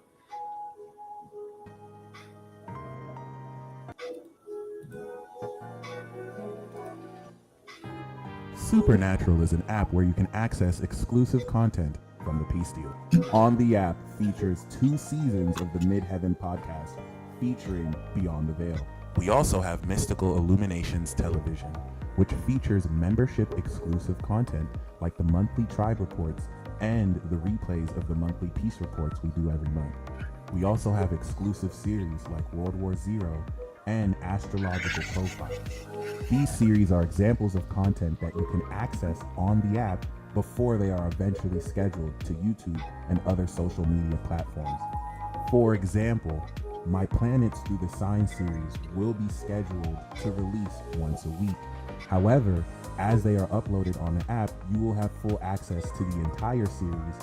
Supernatural is an app where you can access exclusive content from the Peace Dealer. On the app features 2 seasons of the Midheaven podcast featuring Beyond the Veil. We also have Mystical Illuminations Television, which features membership exclusive content like the monthly tribe reports and the replays of the monthly peace reports we do every month. We also have exclusive series like World War Zero and Astrological Profiles. These series are examples of content that you can access on the app before they are eventually scheduled to YouTube and other social media platforms. For example, My Planets Through the Sign series will be scheduled to release once a week. However, as they are uploaded on the app, you will have full access to the entire series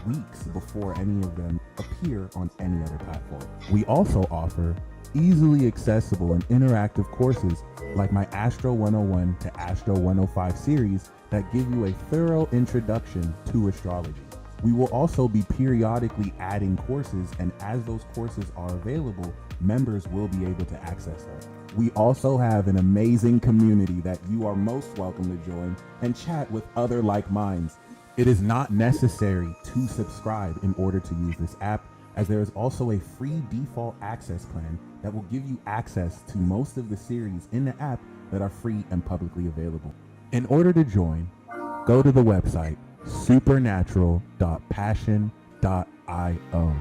weeks before any of them appear on any other platform. We also offer easily accessible and interactive courses like my Astro 101 to Astro 105 series that give you a thorough introduction to astrology. We will also be periodically adding courses, and as those courses are available, members will be able to access them. We also have an amazing community that you are most welcome to join and chat with other like minds. It is not necessary to subscribe in order to use this app, as there is also a free default access plan that will give you access to most of the series in the app that are free and publicly available. In order to join, go to the website supernatural.passion.io.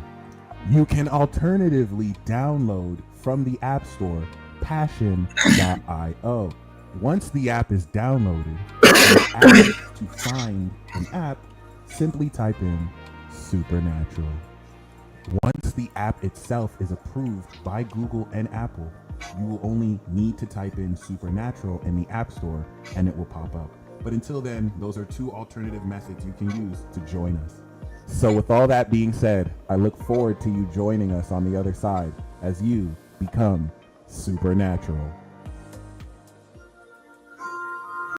You can alternatively download from the App Store passion.io. Once the app is downloaded, to find an app, simply type in Supernatural. Once the app itself is approved by Google and Apple, you will only need to type in Supernatural in the App Store and it will pop up. But until then, those are 2 alternative methods you can use to join us. So with all that being said, I look forward to you joining us on the other side as you become supernatural.